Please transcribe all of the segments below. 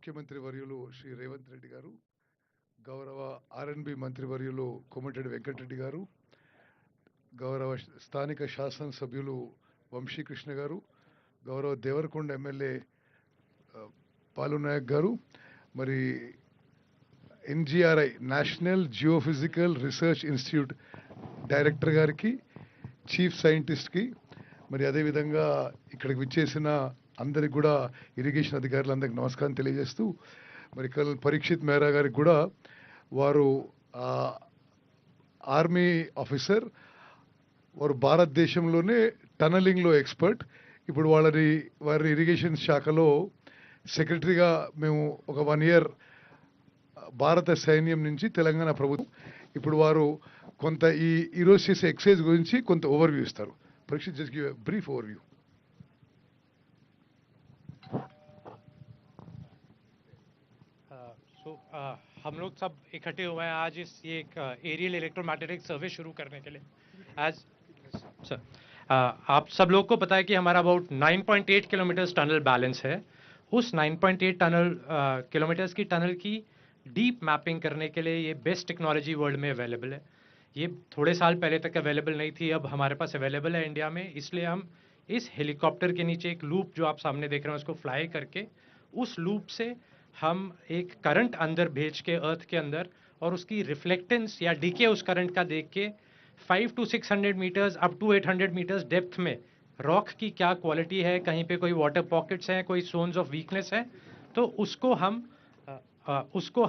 ముఖ్యమంత్రి వర్యులు శ్రీ రేవంత్ రెడ్డి గారు, గౌరవ ఆర్ఎన్బి మంత్రివర్యులు కోమటిరెడ్డి వెంకటరెడ్డి గారు, గౌరవ స్థానిక శాసనసభ్యులు వంశీకృష్ణ గారు, గౌరవ దేవరకొండ ఎమ్మెల్యే పాలునాయక్ గారు, మరి NGRI national geophysical research institute director గారికి, చీఫ్ సైంటిస్ట్కి, మరి అదేవిధంగా ఇక్కడికి విచ్చేసిన అందరికి కూడా ఇరిగేషన్ అధికారులందరికీ నమస్కారం తెలియజేస్తూ, మరి కల్ పరీక్షిత్ మేరా గారికి కూడా వారు ఆర్మీ ఆఫీసర్, వారు భారతదేశంలోనే టనలింగ్లో ఎక్స్పర్ట్. ఇప్పుడు వారి ఇరిగేషన్ శాఖలో సెక్రటరీగా మేము ఒక 1 year భారత సైన్యం నుంచి తెలంగాణ ప్రభుత్వం, ఇప్పుడు వారు కొంత ఈరోజు చేసే ఎక్సైజ్ గురించి కొంత ఓవర్వ్యూ ఇస్తారు. Parikshit just give a brief overview. हम लोग सब इकट्ठे हुए हैं आज ये एक एरियल इलेक्ट्रोमैग्नेटिक सर्वे शुरू करने के लिए। आज सर आप सब लोग को पता है कि हमारा अबाउट 9.8 किलोमीटर्स टनल बैलेंस है। उस 9.8 किलोमीटर्स की टनल की डीप मैपिंग करने के लिए ये बेस्ट टेक्नोलॉजी वर्ल्ड में अवेलेबल है। ये थोड़े साल पहले तक अवेलेबल नहीं थी, अब हमारे पास अवेलेबल है इंडिया में। इसलिए हम इस हेलीकॉप्टर के नीचे एक लूप जो आप सामने देख रहे हैं उसको फ्लाई करके उस लूप से हम एक करंट अंदर भेज के अर्थ के अंदर और उसकी रिफ्लेक्टेंस या डीके उस करंट का देख के 500 to 600 metres up to 800 metres depth में रॉक की क्या क्वालिटी है, कहीं पे कोई वाटर पॉकेट्स हैं, कोई जोन्स ऑफ वीकनेस है, तो उसको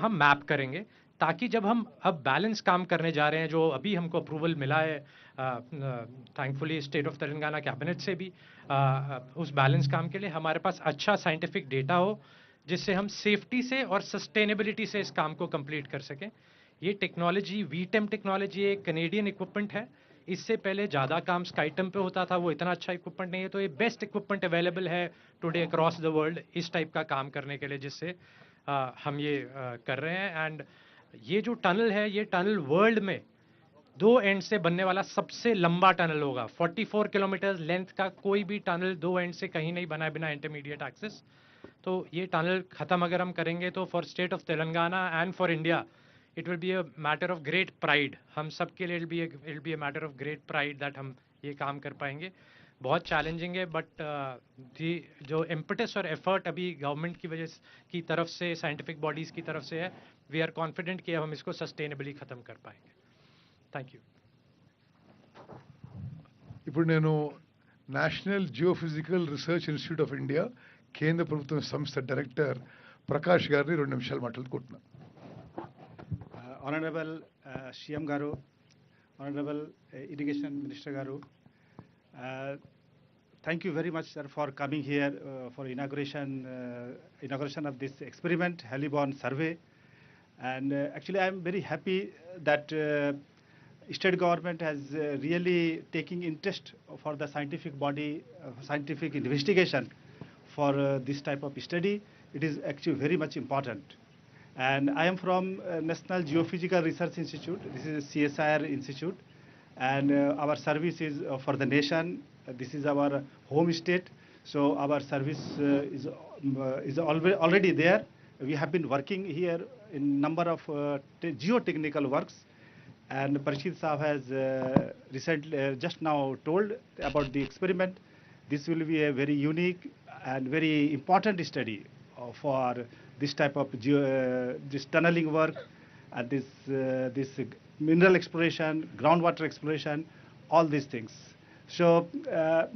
हम मैप करेंगे, ताकि जब हम अब बैलेंस काम करने जा रहे हैं, जो अभी हमको अप्रूवल मिला है thankfully state of Telangana cabinet से भी, उस बैलेंस काम के लिए हमारे पास अच्छा साइंटिफिक डेटा हो, जिससे हम सेफ्टी से और सस्टेनेबिलिटी से इस काम को कंप्लीट कर सकें। ये टेक्नोलॉजी वीटेम टेक्नोलॉजी एक कनेडियन इक्विपमेंट है। इससे पहले ज़्यादा काम स्काईटम पे होता था, वो इतना अच्छा इक्विपमेंट नहीं है। तो ये बेस्ट इक्विपमेंट अवेलेबल है टुडे अक्रॉस द वर्ल्ड इस टाइप का काम करने के लिए, जिससे हम ये कर रहे हैं। एंड ये जो टनल है, ये टनल वर्ल्ड में 2 एंड से बनने वाला सबसे लंबा टनल होगा। 44 किलोमीटर लेंथ का कोई भी टनल 2 एंड से कहीं नहीं बना है बिना इंटरमीडिएट एक्सेस। तो ये टनल ख़त्म अगर हम करेंगे तो for state of Telangana and for India it will be a matter of great pride. हम सब के लिए it be a matter of great pride that हम ये काम कर पाएंगे। बहुत चैलेंजिंग है, बट जो इम्पटस और एफर्ट अभी गवर्नमेंट की तरफ से, साइंटिफिक बॉडीज़ की तरफ से है, वी आर कॉन्फिडेंट कि हम इसको सस्टेनेबली ख़त्म कर पाएंगे। Thank you. ఇప్పుడు నేను national geophysical research institute of India కేంద్ర ప్రభుత్వ సంస్థ డైరెక్టర్ ప్రకాష్ గారిని 2 నిమిషాలు మాట్లాడుకుంటున్నాను. Honorable CM Garu, Honorable Irrigation Minister Garu, thank you very much, sir, for coming here for inauguration of this experiment, Heliborne survey. And actually, I am very happy that state government has really taking interest for the scientific body, scientific investigation for this type of study. It is actually very much important. And I am from National Geophysical Research Institute. This is a CSIR institute, and our service is for the nation. This is our home state, so our service is already there. We have been working here in number of geotechnical works, and Parishit Saab has recently just now told about the experiment. This will be a very unique and very important study for this type of this tunneling work and this mineral exploration, groundwater exploration, all these things. So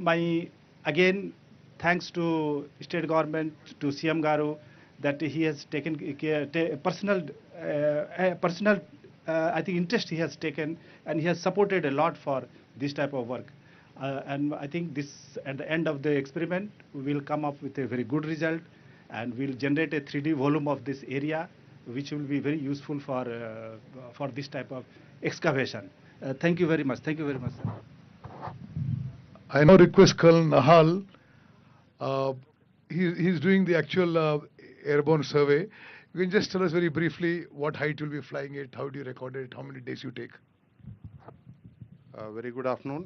my again thanks to state government, to CM Garu, that he has taken personal I think interest he has taken, and he has supported a lot for this type of work. And I think this at the end of the experiment we will come up with a very good result, and we'll generate a 3D volume of this area, which will be very useful for this type of excavation. Thank you very much. Thank you very much, sir. I now request Colonel Nahal. He's doing the actual airborne survey. You can just tell us very briefly what height you'll be flying it, how do you record it, how many days you take? Very good afternoon,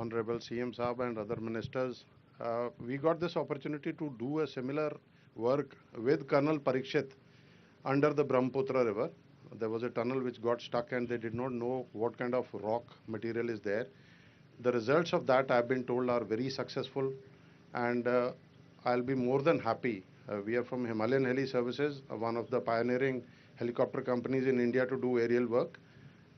Honorable CM Saab and other ministers. We got this opportunity to do a similar work with Colonel Parikshit under the Brahmaputra River. There was a tunnel which got stuck and they did not know what kind of rock material is there. The results of that, I've been told, are very successful, and I'll be more than happy. We are from Himalayan Heli Services, one of the pioneering helicopter companies in India to do aerial work.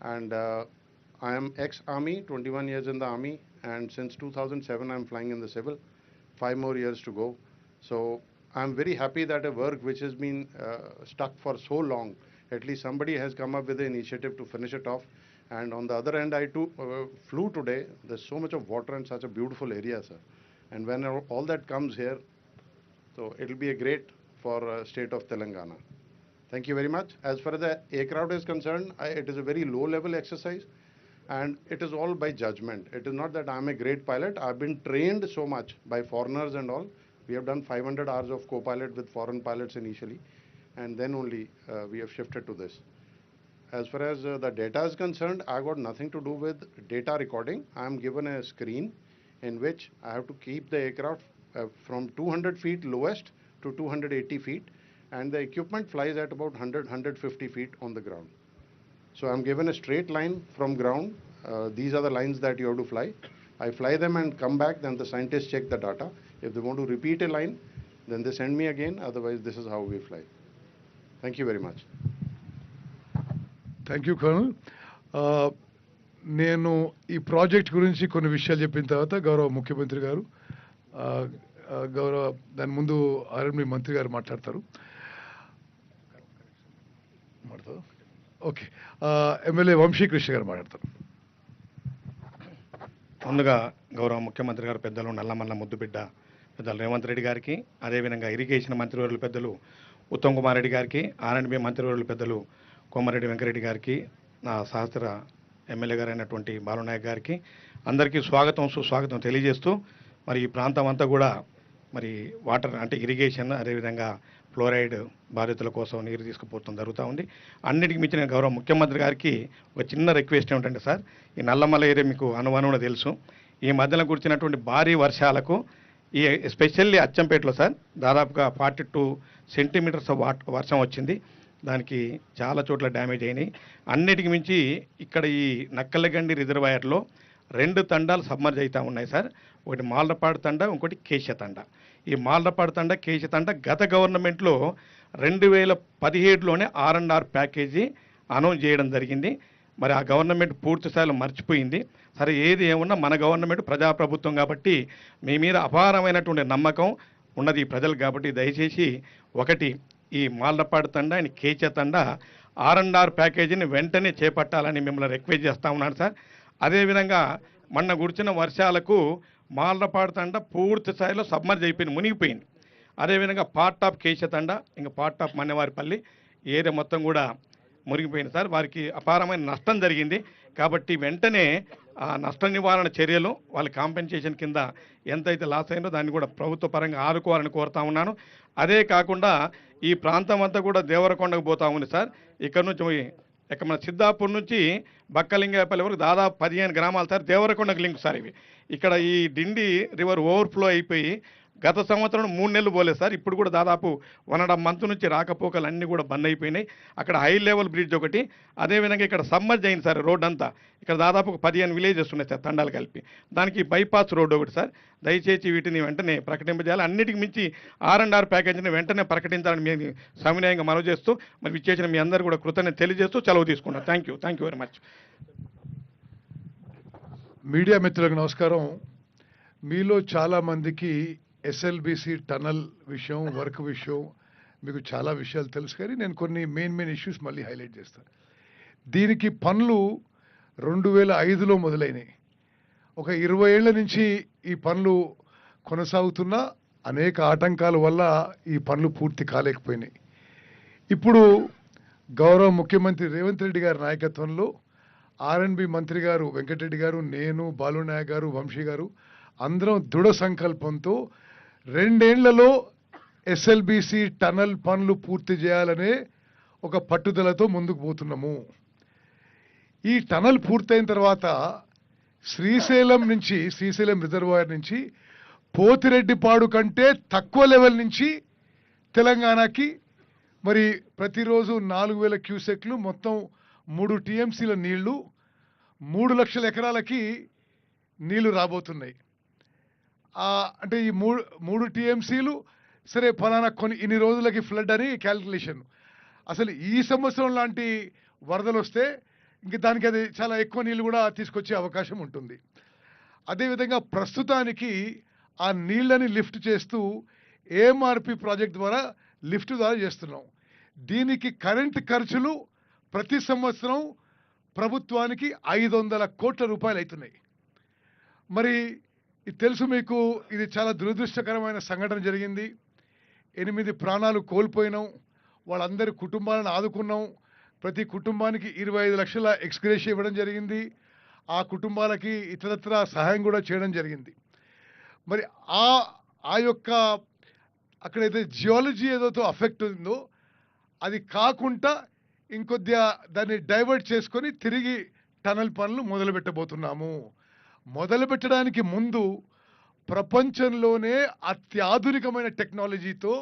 And I am ex-army, 21 years in the army, and since 2007 I'm flying in the civil, 5 more years to go. So I'm very happy that a work which has been stuck for so long, at least somebody has come up with the initiative to finish it off. And on the other hand, I too flew today. There's so much of water and such a beautiful area, sir. And when all that comes here, so it will be a great for state of Telangana. Thank you very much. As far as the aircraft is concerned, it is a very low level exercise and it is all by judgment. It is not that I'm a great pilot. I've been trained so much by foreigners and all. We have done 500 hours of co-pilot with foreign pilots initially, and then only we have shifted to this. As far as the data is concerned, I got nothing to do with data recording. I am given a screen in which I have to keep the aircraft from 200 feet lowest to 280 feet, and the equipment flies at about 100-150 feet on the ground. So I'm given a straight line from ground. These are the lines that you have to fly. I fly them and come back, then the scientists check the data. If they want to repeat a line, then they send me again. Otherwise, this is how we fly. Thank you very much. Thank you colonel. నేను ఈ project గురించి కొన్ని విషయాలు చెప్పిన తర్వాత గౌరవ ముఖ్యమంత్రి గారు, దాని ముందు ఆర్ఎండ్బి మంత్రి గారు మాట్లాడతారు. ఓకే, ఎమ్మెల్యే వంశీకృష్ణ గారు మాట్లాడతారు. ముందుగా గౌరవ ముఖ్యమంత్రి గారు పెద్దలు నల్లమల్ల ముద్దుబిడ్డ పెద్దలు రేవంత్ రెడ్డి గారికి, అదేవిధంగా ఇరిగేషన్ మంత్రివర్యులు పెద్దలు ఉత్తమ్ కుమార్ రెడ్డి గారికి, ఆర్ఎండ్బి మంత్రివర్యులు పెద్దలు కోమారెడ్డి వెంకరెడ్డి గారికి, నా సహచర ఎమ్మెల్యే గారైనటువంటి బాలునాయక్ గారికి అందరికీ స్వాగతం సుస్వాగతం తెలియజేస్తూ, మరి ఈ ప్రాంతం అంతా కూడా మరి వాటర్ అంటే ఇరిగేషన్, అదేవిధంగా ఫ్లోరైడ్ బాధితుల కోసం నీరు తీసుకుపోవడం జరుగుతూ ఉంది. అన్నిటికీ మించిన గౌరవ ముఖ్యమంత్రి గారికి ఒక చిన్న రిక్వెస్ట్ ఏమిటంటే సార్, ఈ నల్లమల్ల ఏరియా మీకు అనుమానం తెలుసు. ఈ మధ్యలో కురిచినటువంటి భారీ వర్షాలకు ఈ ఎస్పెషల్లీ అచ్చంపేటలో సార్ దాదాపుగా 42 సెంటీమీటర్స్ వర్షం వచ్చింది. దానికి చాలా చోట్ల డ్యామేజ్ అయినాయి. అన్నిటికి మించి ఇక్కడ ఈ నక్కలగండి రిజర్వాయర్లో 2 తండాలు సబ్మర్జ్ అవుతూ ఉన్నాయి సార్. ఒకటి మాలపాడు తండ, ఇంకోటి కేశ తండ. ఈ మాలపాడు తండ, కేశ తండ గత గవర్నమెంట్లో 2017లోనే R&R ప్యాకేజీ అనౌన్స్ చేయడం జరిగింది. మరి ఆ గవర్నమెంట్ పూర్తి స్థాయిలో మర్చిపోయింది. సరే, ఏది ఏమున్నా మన గవర్నమెంట్ ప్రజాప్రభుత్వం కాబట్టి మీ మీద అపారమైనటువంటి నమ్మకం ఉన్నది ఈ ప్రజలకు. కాబట్టి దయచేసి ఒకటి ఈ మాలపాడు తండ అండ్ కేచ తండ R&R ప్యాకేజీని వెంటనే చేపట్టాలని మిమ్మల్ని రిక్వెస్ట్ చేస్తూ ఉన్నాను సార్. అదేవిధంగా మొన్న కురిచిన వర్షాలకు మాలపాడు తండ పూర్తి స్థాయిలో సబ్మర్జ్ అయిపోయింది, మునిగిపోయింది. అదేవిధంగా పార్ట్ ఆఫ్ కేశ తండ, ఇంకా పార్ట్ ఆఫ్ మన్నెవారిపల్లి ఏరియా మొత్తం కూడా మునిగిపోయింది సార్. వారికి అపారమైన నష్టం జరిగింది. కాబట్టి వెంటనే ఆ నష్ట నివారణ చర్యలు, వాళ్ళ కాంపెన్సేషన్ కింద ఎంతైతే లాస్ అయిందో దాన్ని కూడా ప్రభుత్వ పరంగా ఆదుకోవాలని కోరుతా ఉన్నాను. అదే కాకుండా ఈ ప్రాంతం అంతా కూడా దేవరకొండకు పోతా ఉంది సార్. ఇక్కడ నుంచి మన సిద్ధాపూర్ నుంచి బక్కలింగాయపల్లి వరకు దాదాపు 15 గ్రామాలు సార్ దేవరకొండకు లింక్ సార్ ఇవి. ఇక్కడ ఈ డిండి రివర్ ఓవర్ఫ్లో అయిపోయి గత సంవత్సరం 3 నెలలు పోలేదు సార్. ఇప్పుడు కూడా దాదాపు 1.5 మంత్ నుంచి రాకపోకలు అన్నీ కూడా బంద్ అయిపోయినాయి. అక్కడ హై లెవెల్ బ్రిడ్జ్ ఒకటి, అదేవిధంగా ఇక్కడ సబ్మర్జ్ అయింది సార్ రోడ్ అంతా. ఇక్కడ దాదాపు 15 విలేజెస్ ఉన్నాయి సార్ తండాలు కలిపి. దానికి బైపాస్ రోడ్ ఒకటి సార్. దయచేసి వీటిని వెంటనే ప్రకటింపజేయాలి. అన్నిటికి మించి R&R ప్యాకేజీని వెంటనే ప్రకటించాలని మేము సవినయంగా మనవి చేస్తూ, మరి ఇచ్చేసిన మీ అందరూ కూడా కృతజ్ఞత తెలియజేస్తూ సెలవు తీసుకున్నాను. Thank you very much. Media మిత్రులకు నమస్కారం. మీలో చాలామందికి ఎస్ఎల్బిసి టనల్ విషయం, వర్క్ విషయం మీకు చాలా విషయాలు తెలుసు, కానీ నేను కొన్ని మెయిన్ ఇష్యూస్ మళ్ళీ హైలైట్ చేస్తాను. దీనికి పనులు 2005లో మొదలైనవి. ఒక 20 ఏళ్ల నుంచి ఈ పనులు కొనసాగుతున్నా అనేక ఆటంకాల వల్ల ఈ పనులు పూర్తి కాలేకపోయినాయి. ఇప్పుడు గౌరవ ముఖ్యమంత్రి రేవంత్ రెడ్డి గారి నాయకత్వంలో R&B మంత్రి గారు వెంకటరెడ్డి గారు, నేను, బాలునాయక్ గారు, వంశీ గారు అందరం దృఢ సంకల్పంతో 2 ఏళ్లలో ఎస్ఎల్బిసి టనల్ పనులు పూర్తి చేయాలనే ఒక పట్టుదలతో ముందుకు పోతున్నాము. ఈ టనల్ పూర్తయిన తర్వాత శ్రీశైలం రిజర్వాయర్ నుంచి పోతిరెడ్డిపాడు కంటే తక్కువ లెవెల్ నుంచి తెలంగాణకి మరి ప్రతిరోజు 4,000 క్యూసెక్లు, మొత్తం 3 టీఎంసీల నీళ్లు, 3 లక్షల ఎకరాలకి నీళ్లు రాబోతున్నాయి. అంటే ఈ మూడు టీఎంసీలు సరే ఫలానా ఇన్ని రోజులకి ఫ్లడ్ అని క్యాల్కులేషన్. అసలు ఈ సంవత్సరం లాంటి వరదలు వస్తే ఇంక దానికి అది చాలా ఎక్కువ నీళ్ళు కూడా తీసుకొచ్చే అవకాశం ఉంటుంది. అదేవిధంగా ప్రస్తుతానికి ఆ నీళ్ళని లిఫ్ట్ చేస్తూ ఏఎంఆర్పి ప్రాజెక్ట్ ద్వారా లిఫ్ట్ ద్వారా చేస్తున్నాం. దీనికి కరెంట్ ఖర్చులు ప్రతి సంవత్సరం ప్రభుత్వానికి 500 కోట్ల రూపాయలు అవుతున్నాయి. మరి ఇది తెలుసు మీకు, ఇది చాలా దురదృష్టకరమైన సంఘటన జరిగింది. 8 ప్రాణాలు కోల్పోయినాం. వాళ్ళందరి కుటుంబాలను ఆదుకున్నాం. ప్రతి కుటుంబానికి 25 లక్షల ఎక్స్గ్రేషియా ఇవ్వడం జరిగింది. ఆ కుటుంబాలకి ఇతరత్రా సహాయం కూడా చేయడం జరిగింది. మరి ఆ యొక్క అక్కడైతే జియాలజీ ఏదైతే అఫెక్ట్ ఉందో అది కాకుండా ఇంకొద్దిగా దాన్ని డైవర్ట్ చేసుకొని తిరిగి టనల్ పనులు మొదలుపెట్టబోతున్నాము. మొదలుపెట్టడానికి ముందు ప్రపంచంలోనే అత్యాధునికమైన టెక్నాలజీతో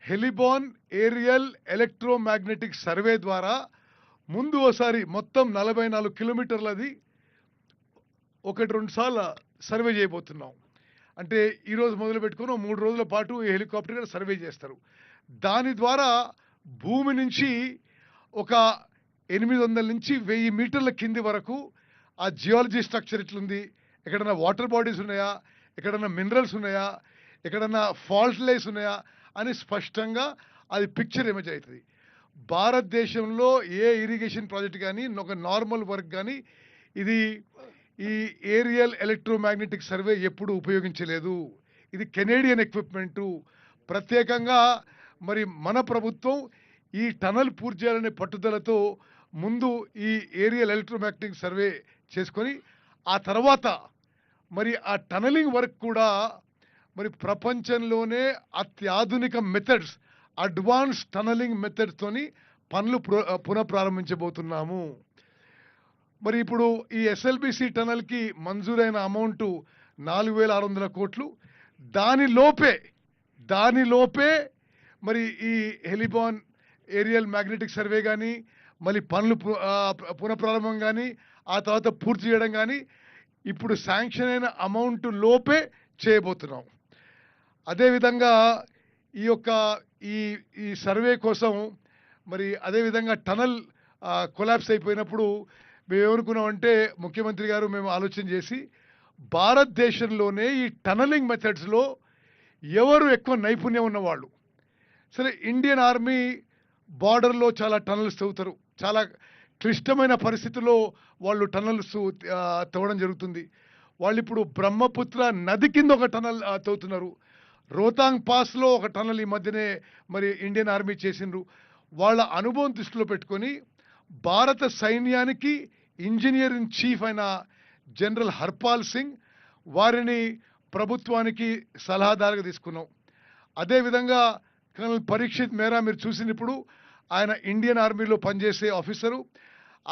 హెలిబాన్ ఏరియల్ ఎలక్ట్రోమాగ్నెటిక్ సర్వే ద్వారా ముందు ఒకసారి మొత్తం 44 కిలోమీటర్లది 1-2 సార్లు సర్వే చేయబోతున్నాం. అంటే ఈరోజు మొదలు పెట్టుకుని 3 రోజుల పాటు ఈ హెలికాప్టర్ సర్వే చేస్తారు. దాని ద్వారా భూమి నుంచి ఒక 800 నుంచి 1000 మీటర్ల కింది వరకు ఆ జియాలజీ స్ట్రక్చర్ ఎట్లుంది, ఎక్కడన్నా వాటర్ బాడీస్ ఉన్నాయా, ఎక్కడన్నా మినరల్స్ ఉన్నాయా, ఎక్కడన్నా ఫాల్ట్ లైన్స్ ఉన్నాయా అని స్పష్టంగా అది పిక్చర్ ఇమేజ్ అవుతుంది. భారతదేశంలో ఏ ఇరిగేషన్ ప్రాజెక్ట్ కానీ ఒక నార్మల్ వర్క్ కానీ ఈ ఏరియల్ ఎలక్ట్రోమాగ్నెటిక్ సర్వే ఎప్పుడు ఉపయోగించలేదు. ఇది కెనేడియన్ ఎక్విప్మెంటు. ప్రత్యేకంగా మరి మన ప్రభుత్వం ఈ టనల్ పూర్తి చేయాలనే పట్టుదలతో ముందు ఈ ఏరియల్ ఎలక్ట్రోమాగ్నెటిక్ సర్వే చేసుకొని ఆ తర్వాత మరి ఆ టనలింగ్ వర్క్ కూడా మరి ప్రపంచంలోనే అత్యాధునిక మెథడ్స్, అడ్వాన్స్ టనలింగ్ మెథడ్స్తోని పనులు పునఃప్రారంభించబోతున్నాము. మరి ఇప్పుడు ఈ ఎస్ఎల్బిసి టనల్కి మంజూరైన అమౌంట్ 4,600 కోట్లు. దానిలోపే మరి ఈ హెలిబాన్ ఏరియల్ మ్యాగ్నెటిక్ సర్వే కానీ మళ్ళీ పనులు పునఃప్రారంభం కానీ ఆ తర్వాత పూర్తి చేయడం కానీ ఇప్పుడు శాంక్షన్ అయిన అమౌంట్ లోపే చేయబోతున్నాం. అదేవిధంగా ఈ సర్వే కోసం మరి అదేవిధంగా టనల్ కొలాప్స్ అయిపోయినప్పుడు మేము ఏమనుకున్నామంటే ముఖ్యమంత్రి గారు మేము ఆలోచన చేసి భారతదేశంలోనే ఈ టనలింగ్ మెథడ్స్లో ఎవరు ఎక్కువ నైపుణ్యం ఉన్నవాళ్ళు, సరే ఇండియన్ ఆర్మీ బార్డర్లో చాలా టనల్స్ తవ్వుతారు. చాలా క్లిష్టమైన పరిస్థితుల్లో వాళ్ళు టనల్స్ తవ్వడం జరుగుతుంది. వాళ్ళు ఇప్పుడు బ్రహ్మపుత్ర నది కింద ఒక టనల్ తవ్వుతున్నారు. రోహతాంగ్ పాస్లో ఒక టనల్ ఈ మధ్యనే మరి ఇండియన్ ఆర్మీ చేసిండ్రు. వాళ్ళ అనుభవం దృష్టిలో పెట్టుకొని భారత సైన్యానికి ఇంజనీర్ ఇన్ చీఫ్ అయిన జనరల్ హర్పాల్ సింగ్ వారిని ప్రభుత్వానికి సలహాదారుగా తీసుకున్నాం. అదేవిధంగా కర్నల్ పరీక్షిత్ మేరా మీరు చూసినప్పుడు ఆయన ఇండియన్ ఆర్మీలో పనిచేసే ఆఫీసరు.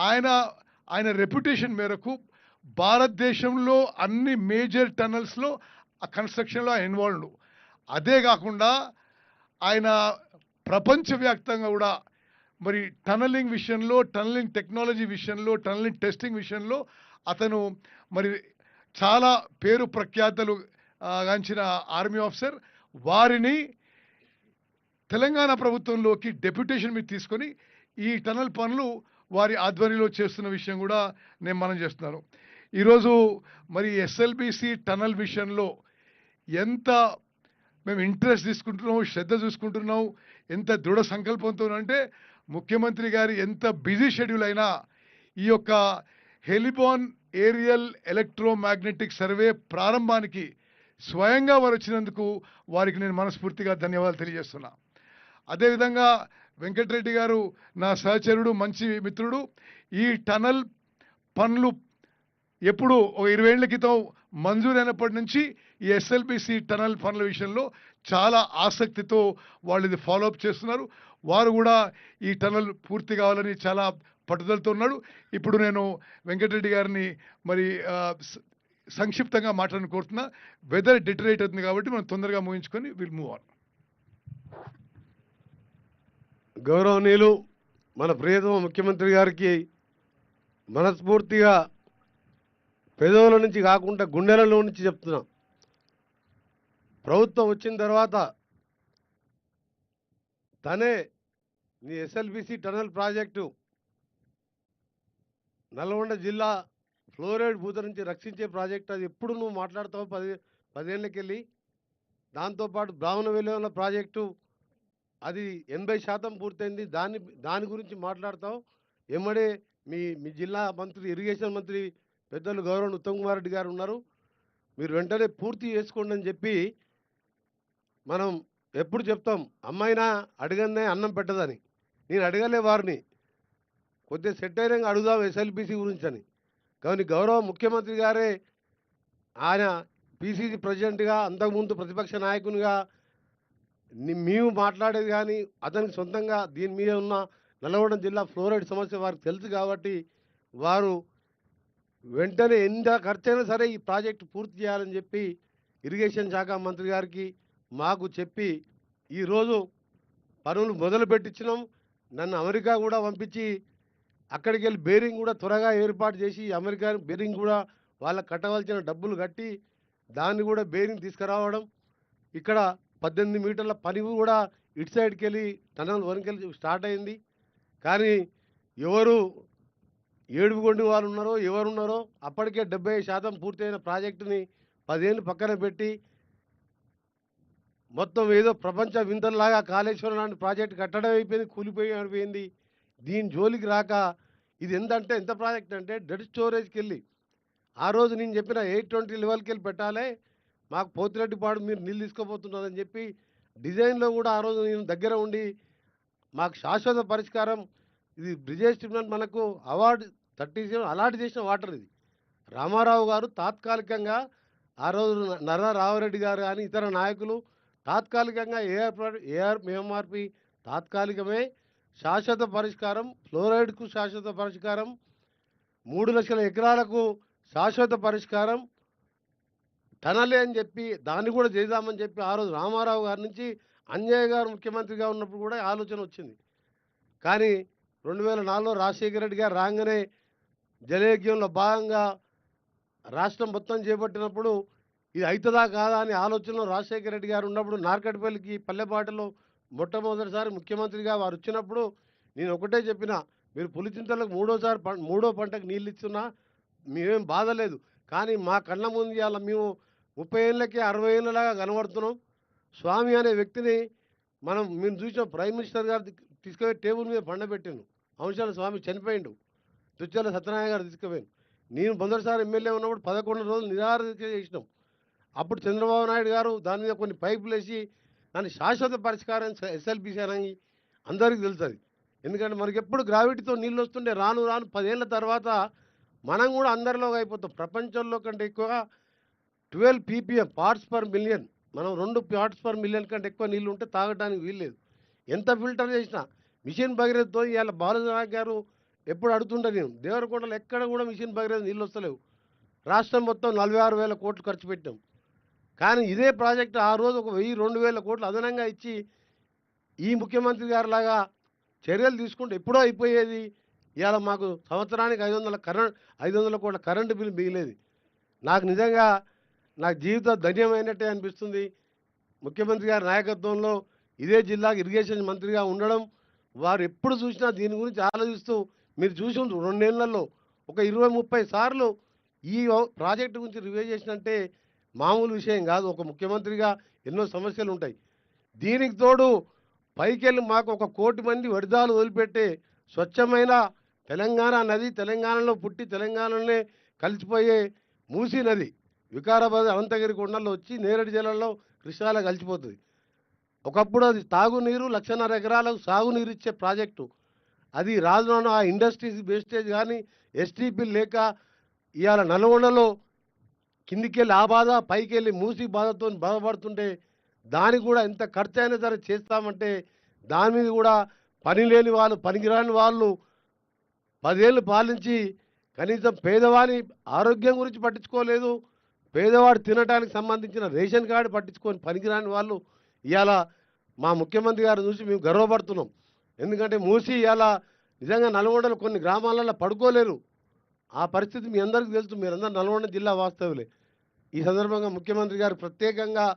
ఆయన రెప్యుటేషన్ మేరకు భారతదేశంలో అన్ని మేజర్ టనల్స్లో ఆ కన్స్ట్రక్షన్లో ఆయన ఇన్వాల్వ్డ్. అదే కాకుండా ఆయన ప్రపంచవ్యాప్తంగా కూడా మరి టనలింగ్ విషయంలో, టనలింగ్ టెక్నాలజీ విషయంలో, టనలింగ్ టెస్టింగ్ విషయంలో అతను మరి చాలా పేరు ప్రఖ్యాతలు గాంచిన ఆర్మీ ఆఫీసర్. వారిని తెలంగాణ ప్రభుత్వంలోకి డెప్యుటేషన్ మీద తీసుకొని ఈ టనల్ పనులు వారి ఆధ్వర్యంలో చేస్తున్న విషయం కూడా నేను మనం చేస్తున్నాను. ఈరోజు మరి ఎస్ఎల్బిసి టనల్ విషయంలో ఎంత మేము ఇంట్రెస్ట్ తీసుకుంటున్నాం, శ్రద్ధ చూసుకుంటున్నాం, ఎంత దృఢ సంకల్పంతో అంటే ముఖ్యమంత్రి గారి ఎంత బిజీ షెడ్యూల్ అయినా ఈ యొక్క హెలిబాన్ ఏరియల్ ఎలక్ట్రోమాగ్నెటిక్ సర్వే ప్రారంభానికి స్వయంగా వారు వచ్చినందుకు వారికి నేను మనస్ఫూర్తిగా ధన్యవాదాలు తెలియజేస్తున్నా. అదేవిధంగా వెంకటరెడ్డి గారు నా సహచరుడు, మంచి మిత్రుడు. ఈ టనల్ పనులు ఎప్పుడు 20 ఏళ్ల క్రితం మంజూరైనప్పటి నుంచి ఈ ఎస్ఎల్బిసి టనల్ పనుల విషయంలో చాలా ఆసక్తితో వాళ్ళు ఇది ఫాలోఅప్ చేస్తున్నారు. వారు కూడా ఈ టనల్ పూర్తి కావాలని చాలా పట్టుదలతో ఉన్నాడు. ఇప్పుడు నేను వెంకటరెడ్డి గారిని మరి సంక్షిప్తంగా మాట్లాడని కోరుతున్నా. వెదర్ డిటరేట్ అవుతుంది కాబట్టి మనం తొందరగా ముగించుకొని విల్ మూవ్ ఆన్. గౌరవనీయులు మన ప్రియతమ ముఖ్యమంత్రి గారికి మనస్ఫూర్తిగా పెదవుల నుంచి కాకుండా గుండెలలో నుంచి చెప్తున్నాం. ప్రభుత్వం వచ్చిన తర్వాత తనే నీ ఎస్ఎల్బిసి టనల్ ప్రాజెక్టు నల్గొండ జిల్లా ఫ్లోరైడ్ పూత నుంచి రక్షించే ప్రాజెక్టు, అది ఎప్పుడు నువ్వు మాట్లాడతావు 10 ఏళ్ళకెళ్ళి. దాంతోపాటు బ్రాహ్మణ వెలువల ప్రాజెక్టు అది 80% పూర్తయింది. దాని గురించి మాట్లాడతావు. ఎమ్మడే మీ జిల్లా మంత్రి, ఇరిగేషన్ మంత్రి పెద్దలు గౌరవ ఉత్తమ్ కుమార్ రెడ్డి గారు ఉన్నారు. మీరు వెంటనే పూర్తి చేసుకోండి అని చెప్పి మనం ఎప్పుడు చెప్తాం. అమ్మాయినా అడగనే అన్నం పెట్టదని. నేను అడగలే వారిని, కొద్దిగా సెట్ అయినాక అడుగుదాం ఎస్ఎల్బిసి గురించి అని. కానీ గౌరవ ముఖ్యమంత్రి గారే ఆయన పిసిసి ప్రెసిడెంట్గా, అంతకుముందు ప్రతిపక్ష నాయకునిగా మేము మాట్లాడేది కానీ అతనికి సొంతంగా దీని మీద ఉన్న నల్గొండ జిల్లా ఫ్లోరైడ్ సమస్య వారికి తెలుసు కాబట్టి వారు వెంటనే ఎంత ఖర్చైనా సరే ఈ ప్రాజెక్టు పూర్తి చేయాలని చెప్పి ఇరిగేషన్ శాఖ మంత్రి గారికి మాకు చెప్పి ఈరోజు పనులు మొదలు పెట్టించినాం. నన్ను అమెరికా కూడా పంపించి అక్కడికి వెళ్ళి బేరింగ్ కూడా త్వరగా ఏర్పాటు చేసి అమెరికా బేరింగ్ కూడా వాళ్ళకి కట్టవలసిన డబ్బులు కట్టి దాన్ని కూడా బేరింగ్ తీసుకురావడం. ఇక్కడ 18 మీటర్ల పని కూడా ఇటు సైడ్కి వెళ్ళి టనల్ వరకెళ్ళి స్టార్ట్ అయింది. కానీ ఎవరు ఏడుపుగొండి వాళ్ళు ఉన్నారో ఎవరున్నారో అప్పటికే 75% పూర్తయిన ప్రాజెక్టుని 10 ఏళ్ళు పక్కన పెట్టి మొత్తం ఏదో ప్రపంచ వింతల్లాగా కాళేశ్వరం లాంటి ప్రాజెక్టు కట్టడం అయిపోయింది, కూలిపోయిపోయింది. దీని జోలికి రాక ఇది ఎంత ప్రాజెక్ట్ అంటే డెడ్ స్టోరేజ్కి వెళ్ళి ఆ రోజు నేను చెప్పిన 820 లెవెల్కి వెళ్ళి పెట్టాలి, మాకు పోతిరెడ్డిపాడు మీరు నీళ్ళు తీసుకోబోతున్నారని చెప్పి డిజైన్లో కూడా ఆ రోజు నేను దగ్గర ఉండి మాకు శాశ్వత పరిష్కారం ఇది బ్రిజేష్ ట్రిబ్యునల్ మనకు అవార్డు 37 అలాట్ చేసిన వాటర్ ఇది. రామారావు గారు తాత్కాలికంగా ఆ రోజు నర్రా రామారెడ్డి గారు కానీ ఇతర నాయకులు తాత్కాలికంగా ఏఆర్ఎంఆర్పి తాత్కాలికమే శాశ్వత పరిష్కారం, ఫ్లోరైడ్కు శాశ్వత పరిష్కారం, 3 లక్షల ఎకరాలకు శాశ్వత పరిష్కారం టనలే అని చెప్పి దాన్ని కూడా చేద్దామని చెప్పి ఆ రోజు రామారావు గారి నుంచి అంజయ్య గారు ముఖ్యమంత్రిగా ఉన్నప్పుడు కూడా ఆలోచన వచ్చింది. కానీ 2004లో రాజశేఖర రెడ్డి గారు రాగానే జలయజ్ఞంలో భాగంగా రాష్ట్రం మొత్తం చేపట్టినప్పుడు ఇది అవుతుందా కాదా అని ఆలోచనలో రాజశేఖర రెడ్డి గారు ఉన్నప్పుడు నార్కట్పల్లికి పల్లెపాటలో మొట్టమొదటిసారి ముఖ్యమంత్రిగా వారు వచ్చినప్పుడు నేను ఒకటే చెప్పిన, మీరు పులిచింతలకు మూడో పంటకు నీళ్ళు ఇస్తున్నా మేమేం బాధ లేదు, కానీ మా కళ్ళ ముందు ఇవాళ మేము 30 ఏళ్ళకి 60 ఏళ్ళలాగా కనబడుతున్నాం. స్వామి అనే వ్యక్తిని మేము చూసిన ప్రైమ్ మినిస్టర్ గారు తీసుకుపోయి టేబుల్ మీద పండబెట్టాను. అంశాల స్వామి చనిపోయిండు, దుచ్చల సత్యనారాయణ గారు తీసుకుపోయాను. నేను మొదటిసారి ఎమ్మెల్యే ఉన్నప్పుడు 11 రోజులు నిరాహారదీక్ష చేసినాం. అప్పుడు చంద్రబాబు నాయుడు గారు దాని మీద కొన్ని పైపులు వేసి దాన్ని శాశ్వత పరిష్కారం ఎస్ఎల్బిసి అని అందరికీ తెలుస్తుంది. ఎందుకంటే మనకి ఎప్పుడు గ్రావిటీతో నీళ్ళు వస్తుండే రాను 10 ఏళ్ళ తర్వాత మనం కూడా అందరిలోకి అయిపోతాం. ప్రపంచంలో కంటే ఎక్కువగా 12 ppm పార్ట్స్ పర్ మిలియన్, మనం 2 పార్ట్స్ పర్ మిలియన్ కంటే ఎక్కువ నీళ్ళు ఉంటే తాగడానికి వీల్లేదు. ఎంత ఫిల్టర్ చేసినా మిషన్ భగీరథతో ఇవాళ బాలనాయక్ గారు ఎప్పుడు అడుగుతుంటా నేను, దేవరకొండలో ఎక్కడ కూడా మిషన్ భగీరథ నీళ్ళు వస్తలేవు. రాష్ట్రం మొత్తం 46,000 కోట్లు ఖర్చు పెట్టాం. కానీ ఇదే ప్రాజెక్టు ఆ రోజు ఒక 1,000-2,000 కోట్లు అదనంగా ఇచ్చి ఈ ముఖ్యమంత్రి గారి లాగా చర్యలు తీసుకుంటే ఎప్పుడో అయిపోయేది. ఇవాళ మాకు సంవత్సరానికి 500 కోట్ల కరెంటు బిల్లు మిగిలేది. నాకు నిజంగా నాకు జీవితం ధన్యమైనట్టే అనిపిస్తుంది. ముఖ్యమంత్రి గారి నాయకత్వంలో ఇదే జిల్లాకు ఇరిగేషన్ మంత్రిగా ఉండడం, వారు ఎప్పుడు చూసినా దీని గురించి ఆలోచిస్తూ మీరు చూసి 2 ఏళ్లలో ఒక 20-30 సార్లు ఈ ప్రాజెక్టు గురించి రివ్యూ చేసినంటే మామూలు విషయం కాదు. ఒక ముఖ్యమంత్రిగా ఎన్నో సమస్యలు ఉంటాయి. దీనికి తోడు పైకెళ్ళి మాకు 1 కోటి మంది వడిదాలు వదిలిపెట్టే స్వచ్ఛమైన తెలంగాణ నది, తెలంగాణలో పుట్టి తెలంగాణలోనే కలిసిపోయే మూసీ నది వికారాబాద్ అనంతగిరి కొండల్లో వచ్చి నేరేడు జిల్లాలో కృష్ణాలో కలిసిపోతుంది. ఒకప్పుడు అది తాగునీరు 1,50,000 ఎకరాలకు సాగునీరు ఇచ్చే ప్రాజెక్టు. అది రాజులో ఆ ఇండస్ట్రీస్ వేస్టేజ్ కానీ ఎస్టీపీ లేక ఇవాళ నల్గొండలో కిందికెళ్ళి ఆ బాధ, పైకెళ్ళి మూసి బాధతో బాధపడుతుంటే దానికి కూడా ఎంత ఖర్చు అయినా సరే చేస్తామంటే దాని మీద కూడా పని లేని వాళ్ళు, పనికిరాని వాళ్ళు 10 ఏళ్ళు పాలించి కనీసం పేదవాని ఆరోగ్యం గురించి పట్టించుకోలేదు, పేదవాడు తినడానికి సంబంధించిన రేషన్ కార్డు పట్టించుకొని పనికిరాని వాళ్ళు ఇవాళ మా ముఖ్యమంత్రి గారు చూసి మేము గర్వపడుతున్నాం. ఎందుకంటే మూసి ఇలా నిజంగా నల్గొండలో కొన్ని గ్రామాలలో పడుకోలేరు. ఆ పరిస్థితి మీ అందరికీ తెలుసు. మీరందరూ నల్గొండ జిల్లా వాస్తవులే. ఈ సందర్భంగా ముఖ్యమంత్రి గారు ప్రత్యేకంగా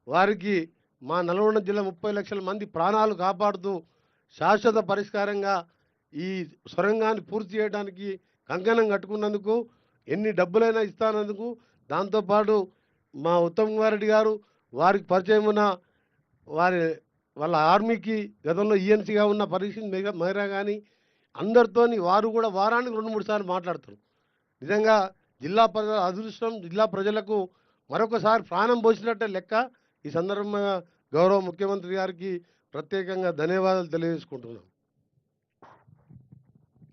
వారికి మా నల్గొండ జిల్లా 30 లక్షల మంది ప్రాణాలు కాపాడుతూ శాశ్వత పరిష్కారంగా ఈ సొరంగాన్ని పూర్తి చేయడానికి కంకణం కట్టుకున్నందుకు, ఎన్ని డబ్బులైనా ఇస్తానందుకు, దాంతోపాటు మా ఉత్తమ్ కుమార్ రెడ్డి గారు వారికి పరిచయం ఉన్న వాళ్ళ ఆర్మీకి గతంలో ఈఎన్సీగా ఉన్న పరీక్ష మైరా కానీ అందరితోని వారు కూడా వారానికి 2-3 సార్లు మాట్లాడతారు. నిజంగా జిల్లా ప్రజల అదృష్టం, జిల్లా ప్రజలకు మరొకసారి ప్రాణం పోసినట్టే లెక్క. ఈ సందర్భంగా గౌరవ ముఖ్యమంత్రి గారికి ప్రత్యేకంగా ధన్యవాదాలు తెలియజేసుకుంటున్నాం.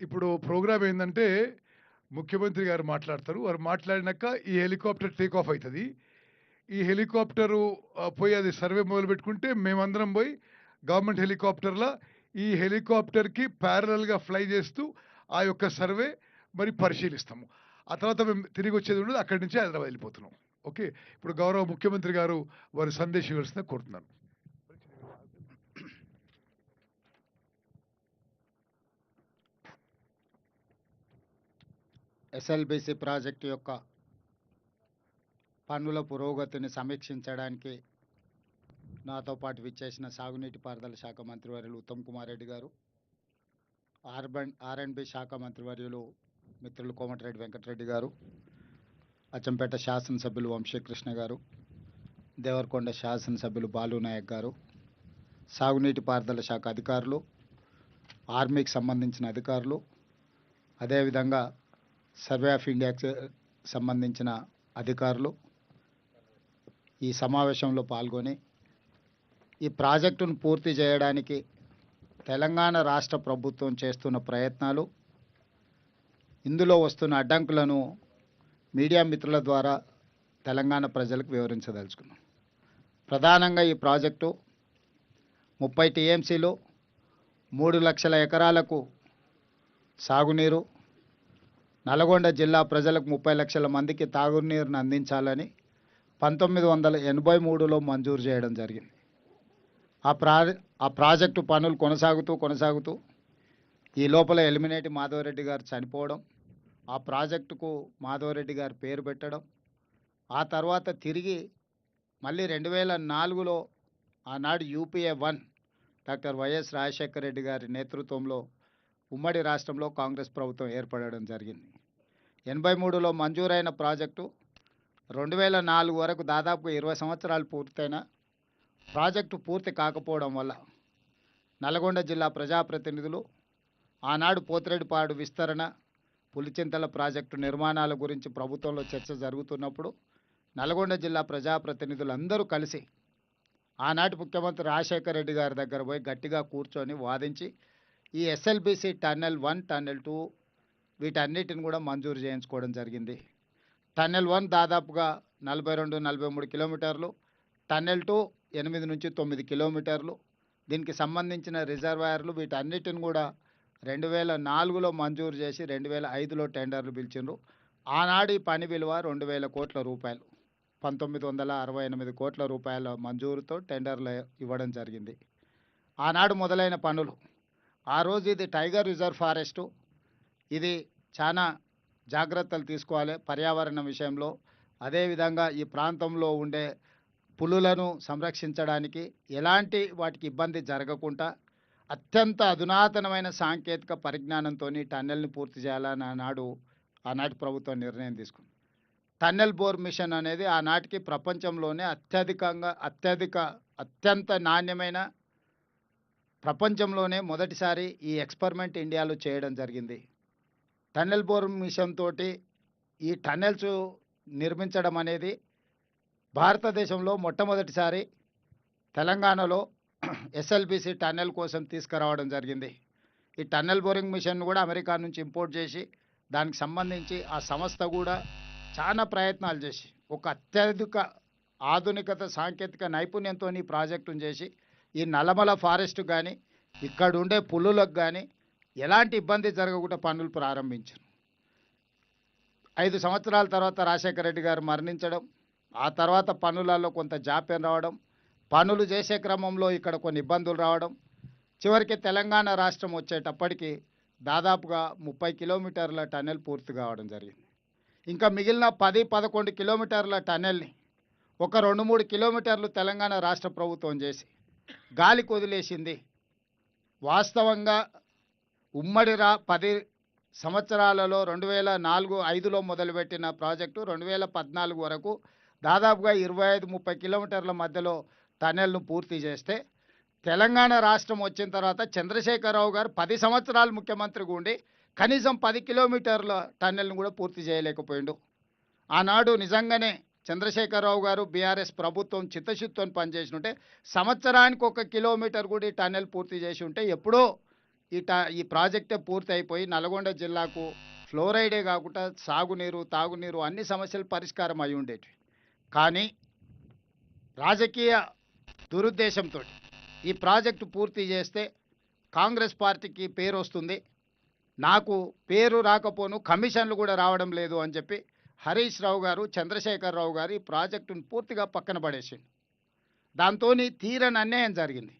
ఇప్పుడు ప్రోగ్రామ్ ఏంటంటే ముఖ్యమంత్రి గారు మాట్లాడతారు. వారు మాట్లాడినాక ఈ హెలికాప్టర్ టేక్ ఆఫ్ అవుతుంది. ఈ హెలికాప్టరు పోయి అది సర్వే మొదలు పెట్టుకుంటే మేమందరం పోయి గవర్నమెంట్ హెలికాప్టర్లో ఈ హెలికాప్టర్కి ప్యారలల్గా ఫ్లై చేస్తూ ఆ యొక్క సర్వే మరి పరిశీలిస్తాము. ఆ తర్వాత మేము తిరిగి వచ్చేది ఉండదు, అక్కడి నుంచి హైదరాబాద్ వెళ్ళిపోతున్నాం. ఓకే, ఇప్పుడు గౌరవ ముఖ్యమంత్రి గారు వారి సందేశం ఇవ్వాల్సిందిగా కోరుతున్నాను. ఎస్ఎల్బిసి ప్రాజెక్టు యొక్క పనుల పురోగతిని సమీక్షించడానికి నాతో పాటు విచ్చేసిన సాగునీటి పారుదల శాఖ మంత్రివర్యులు ఉత్తమ్ కుమార్ రెడ్డి గారు, ఆర్ఎండ్బి శాఖ మంత్రివర్యులు మిత్రులు కోమటిరెడ్డి వెంకటరెడ్డి గారు, అచ్చంపేట శాసనసభ్యులు వంశీకృష్ణ గారు, దేవరకొండ శాసనసభ్యులు బాలునాయక్ గారు, సాగునీటి పారుదల శాఖ అధికారులు, ఆర్మీకి సంబంధించిన అధికారులు, అదేవిధంగా సర్వే ఆఫ్ ఇండియాకి సంబంధించిన అధికారులు ఈ సమావేశంలో పాల్గొని ఈ ప్రాజెక్టును పూర్తి చేయడానికి తెలంగాణ రాష్ట్ర ప్రభుత్వం చేస్తున్న ప్రయత్నాలు, ఇందులో వస్తున్న అడ్డంకులను మీడియా మిత్రుల ద్వారా తెలంగాణ ప్రజలకు వివరించదలుచుకున్నాం. ప్రధానంగా ఈ ప్రాజెక్టు 30 టీఎంసీలు 3 లక్షల ఎకరాలకు సాగునీరు, నల్గొండ జిల్లా ప్రజలకు 30 లక్షల మందికి తాగునీరును అందించాలని 1983లో మంజూరు చేయడం జరిగింది. ఆ ప్రాజెక్టు పనులు కొనసాగుతూ ఈ లోపల ఎలిమినేటి మాధవరెడ్డి గారు చనిపోవడం, ఆ ప్రాజెక్టుకు మాధవరెడ్డి గారు పేరు పెట్టడం, ఆ తర్వాత తిరిగి మళ్ళీ 2004లో ఆనాడు UPA 1 doctor YS Rajasekhara Reddy గారి నేతృత్వంలో ఉమ్మడి రాష్ట్రంలో కాంగ్రెస్ ప్రభుత్వం ఏర్పడడం జరిగింది. 83లో మంజూరైన ప్రాజెక్టు 2004 వరకు దాదాపు 20 సంవత్సరాలు పూర్తయిన ప్రాజెక్టు పూర్తి కాకపోవడం వల్ల నల్గొండ జిల్లా ప్రజాప్రతినిధులు ఆనాడు పోతిరెడ్డిపాడు విస్తరణ, పులిచింతల ప్రాజెక్టు నిర్మాణాల గురించి ప్రభుత్వంలో చర్చ జరుగుతున్నప్పుడు నల్గొండ జిల్లా ప్రజాప్రతినిధులు అందరూ కలిసి ఆనాటి ముఖ్యమంత్రి రాజశేఖర రెడ్డి గారి దగ్గర పోయి గట్టిగా కూర్చొని వాదించి ఈ ఎస్ఎల్బిసి టన్నెల్ 1, టన్నెల్ 2 వీటన్నిటిని కూడా మంజూరు చేయించుకోవడం జరిగింది. టన్నెల్ 1 దాదాపుగా 42-43 కిలోమీటర్లు, టన్నెల్ 2 8 నుంచి 9 కిలోమీటర్లు. దీనికి సంబంధించిన రిజర్వాయర్లు వీటన్నిటిని కూడా 2004లో మంజూరు చేసి 2005లో టెండర్లు పిలిచిండ్రు. ఆనాడు ఈ పని విలువ 2000 కోట్ల రూపాయలు, 1968 కోట్ల రూపాయల మంజూరుతో టెండర్లు ఇవ్వడం జరిగింది. ఆనాడు మొదలైన పనులు, ఆ రోజు ఇది టైగర్ రిజర్వ్ ఫారెస్టు, ఇది చాలా జాగ్రత్తలు తీసుకోవాలి పర్యావరణ విషయంలో. అదేవిధంగా ఈ ప్రాంతంలో ఉండే పులులను సంరక్షించడానికి ఎలాంటి వాటికి ఇబ్బంది జరగకుండా అత్యంత అధునాతనమైన సాంకేతిక పరిజ్ఞానంతో టన్నెల్ని పూర్తి చేయాలని ఆనాటి ప్రభుత్వం నిర్ణయం తీసుకుంది. టన్నెల్ బోర్ మిషన్ అనేది ఆనాటికి ప్రపంచంలోనే అత్యంత నాణ్యమైన, ప్రపంచంలోనే మొదటిసారి ఈ ఎక్స్పెరిమెంట్ ఇండియాలో చేయడం జరిగింది. టన్నెల్ బోర్ మిషన్ తోటి ఈ టన్నెల్స్ నిర్మించడం అనేది భారతదేశంలో మొట్టమొదటిసారి తెలంగాణలో ఎస్ఎల్బిసి టన్నెల్ కోసం తీసుకురావడం జరిగింది. ఈ టన్నెల్ బోరింగ్ మిషన్ కూడా అమెరికా నుంచి ఇంపోర్ట్ చేసి దానికి సంబంధించి ఆ సంస్థ కూడా చాలా ప్రయత్నాలు చేసి ఒక అత్యధిక ఆధునికత సాంకేతిక నైపుణ్యంతో ఈ ప్రాజెక్టును చేసి ఈ నల్లమల ఫారెస్ట్ కానీ ఇక్కడ ఉండే పులులకు కానీ ఎలాంటి ఇబ్బంది జరగకుండా పనులు ప్రారంభించారు. 5 సంవత్సరాల తర్వాత రాజశేఖర రెడ్డి గారు మరణించడం, ఆ తర్వాత పనులలో కొంత జాప్యం రావడం, పనులు చేసే క్రమంలో ఇక్కడ కొన్ని ఇబ్బందులు రావడం, చివరికి తెలంగాణ రాష్ట్రం వచ్చేటప్పటికి దాదాపుగా 30 కిలోమీటర్ల టన్నెల్ పూర్తి కావడం జరిగింది. ఇంకా మిగిలిన 10-11 కిలోమీటర్ల టన్నెల్ని ఒక 2-3 కిలోమీటర్లు తెలంగాణ రాష్ట్ర ప్రభుత్వం చేసి గాలికి వదిలేసింది. వాస్తవంగా ఉమ్మడి 10 సంవత్సరాలలో 2004-05లో మొదలుపెట్టిన ప్రాజెక్టు 2014 వరకు దాదాపుగా 25-30 కిలోమీటర్ల మధ్యలో టన్నెల్ను పూర్తి చేస్తే, తెలంగాణ రాష్ట్రం వచ్చిన తర్వాత చంద్రశేఖరరావు గారు 10 సంవత్సరాలు ముఖ్యమంత్రిగా ఉండి కనీసం 10 కిలోమీటర్ల టన్నెల్ను కూడా పూర్తి చేయలేకపోయిండు. ఆనాడు నిజంగానే చంద్రశేఖరరావు గారు బీఆర్ఎస్ ప్రభుత్వం చిత్తశుద్ధితో పనిచేసినట్టే సంవత్సరానికి 1 కిలోమీటర్ కూడా ఈ టన్నెల్ పూర్తి చేసి ఉంటే ఎప్పుడో ఈ ప్రాజెక్టే పూర్తి అయిపోయి నల్గొండ జిల్లాకు ఫ్లోరైడే కాకుండా సాగునీరు, తాగునీరు అన్ని సమస్యలు పరిష్కారం అయి ఉండేవి. కానీ రాజకీయ దురుద్దేశంతో ఈ ప్రాజెక్టు పూర్తి చేస్తే కాంగ్రెస్ పార్టీకి పేరు వస్తుంది, నాకు పేరు రాకపోను కమిషన్లు కూడా రావడం లేదు అని చెప్పి హరీష్ రావు గారు, చంద్రశేఖరరావు గారు ఈ ప్రాజెక్టును పూర్తిగా పక్కన పడేసిండు. దాంతో తీరని అన్యాయం జరిగింది.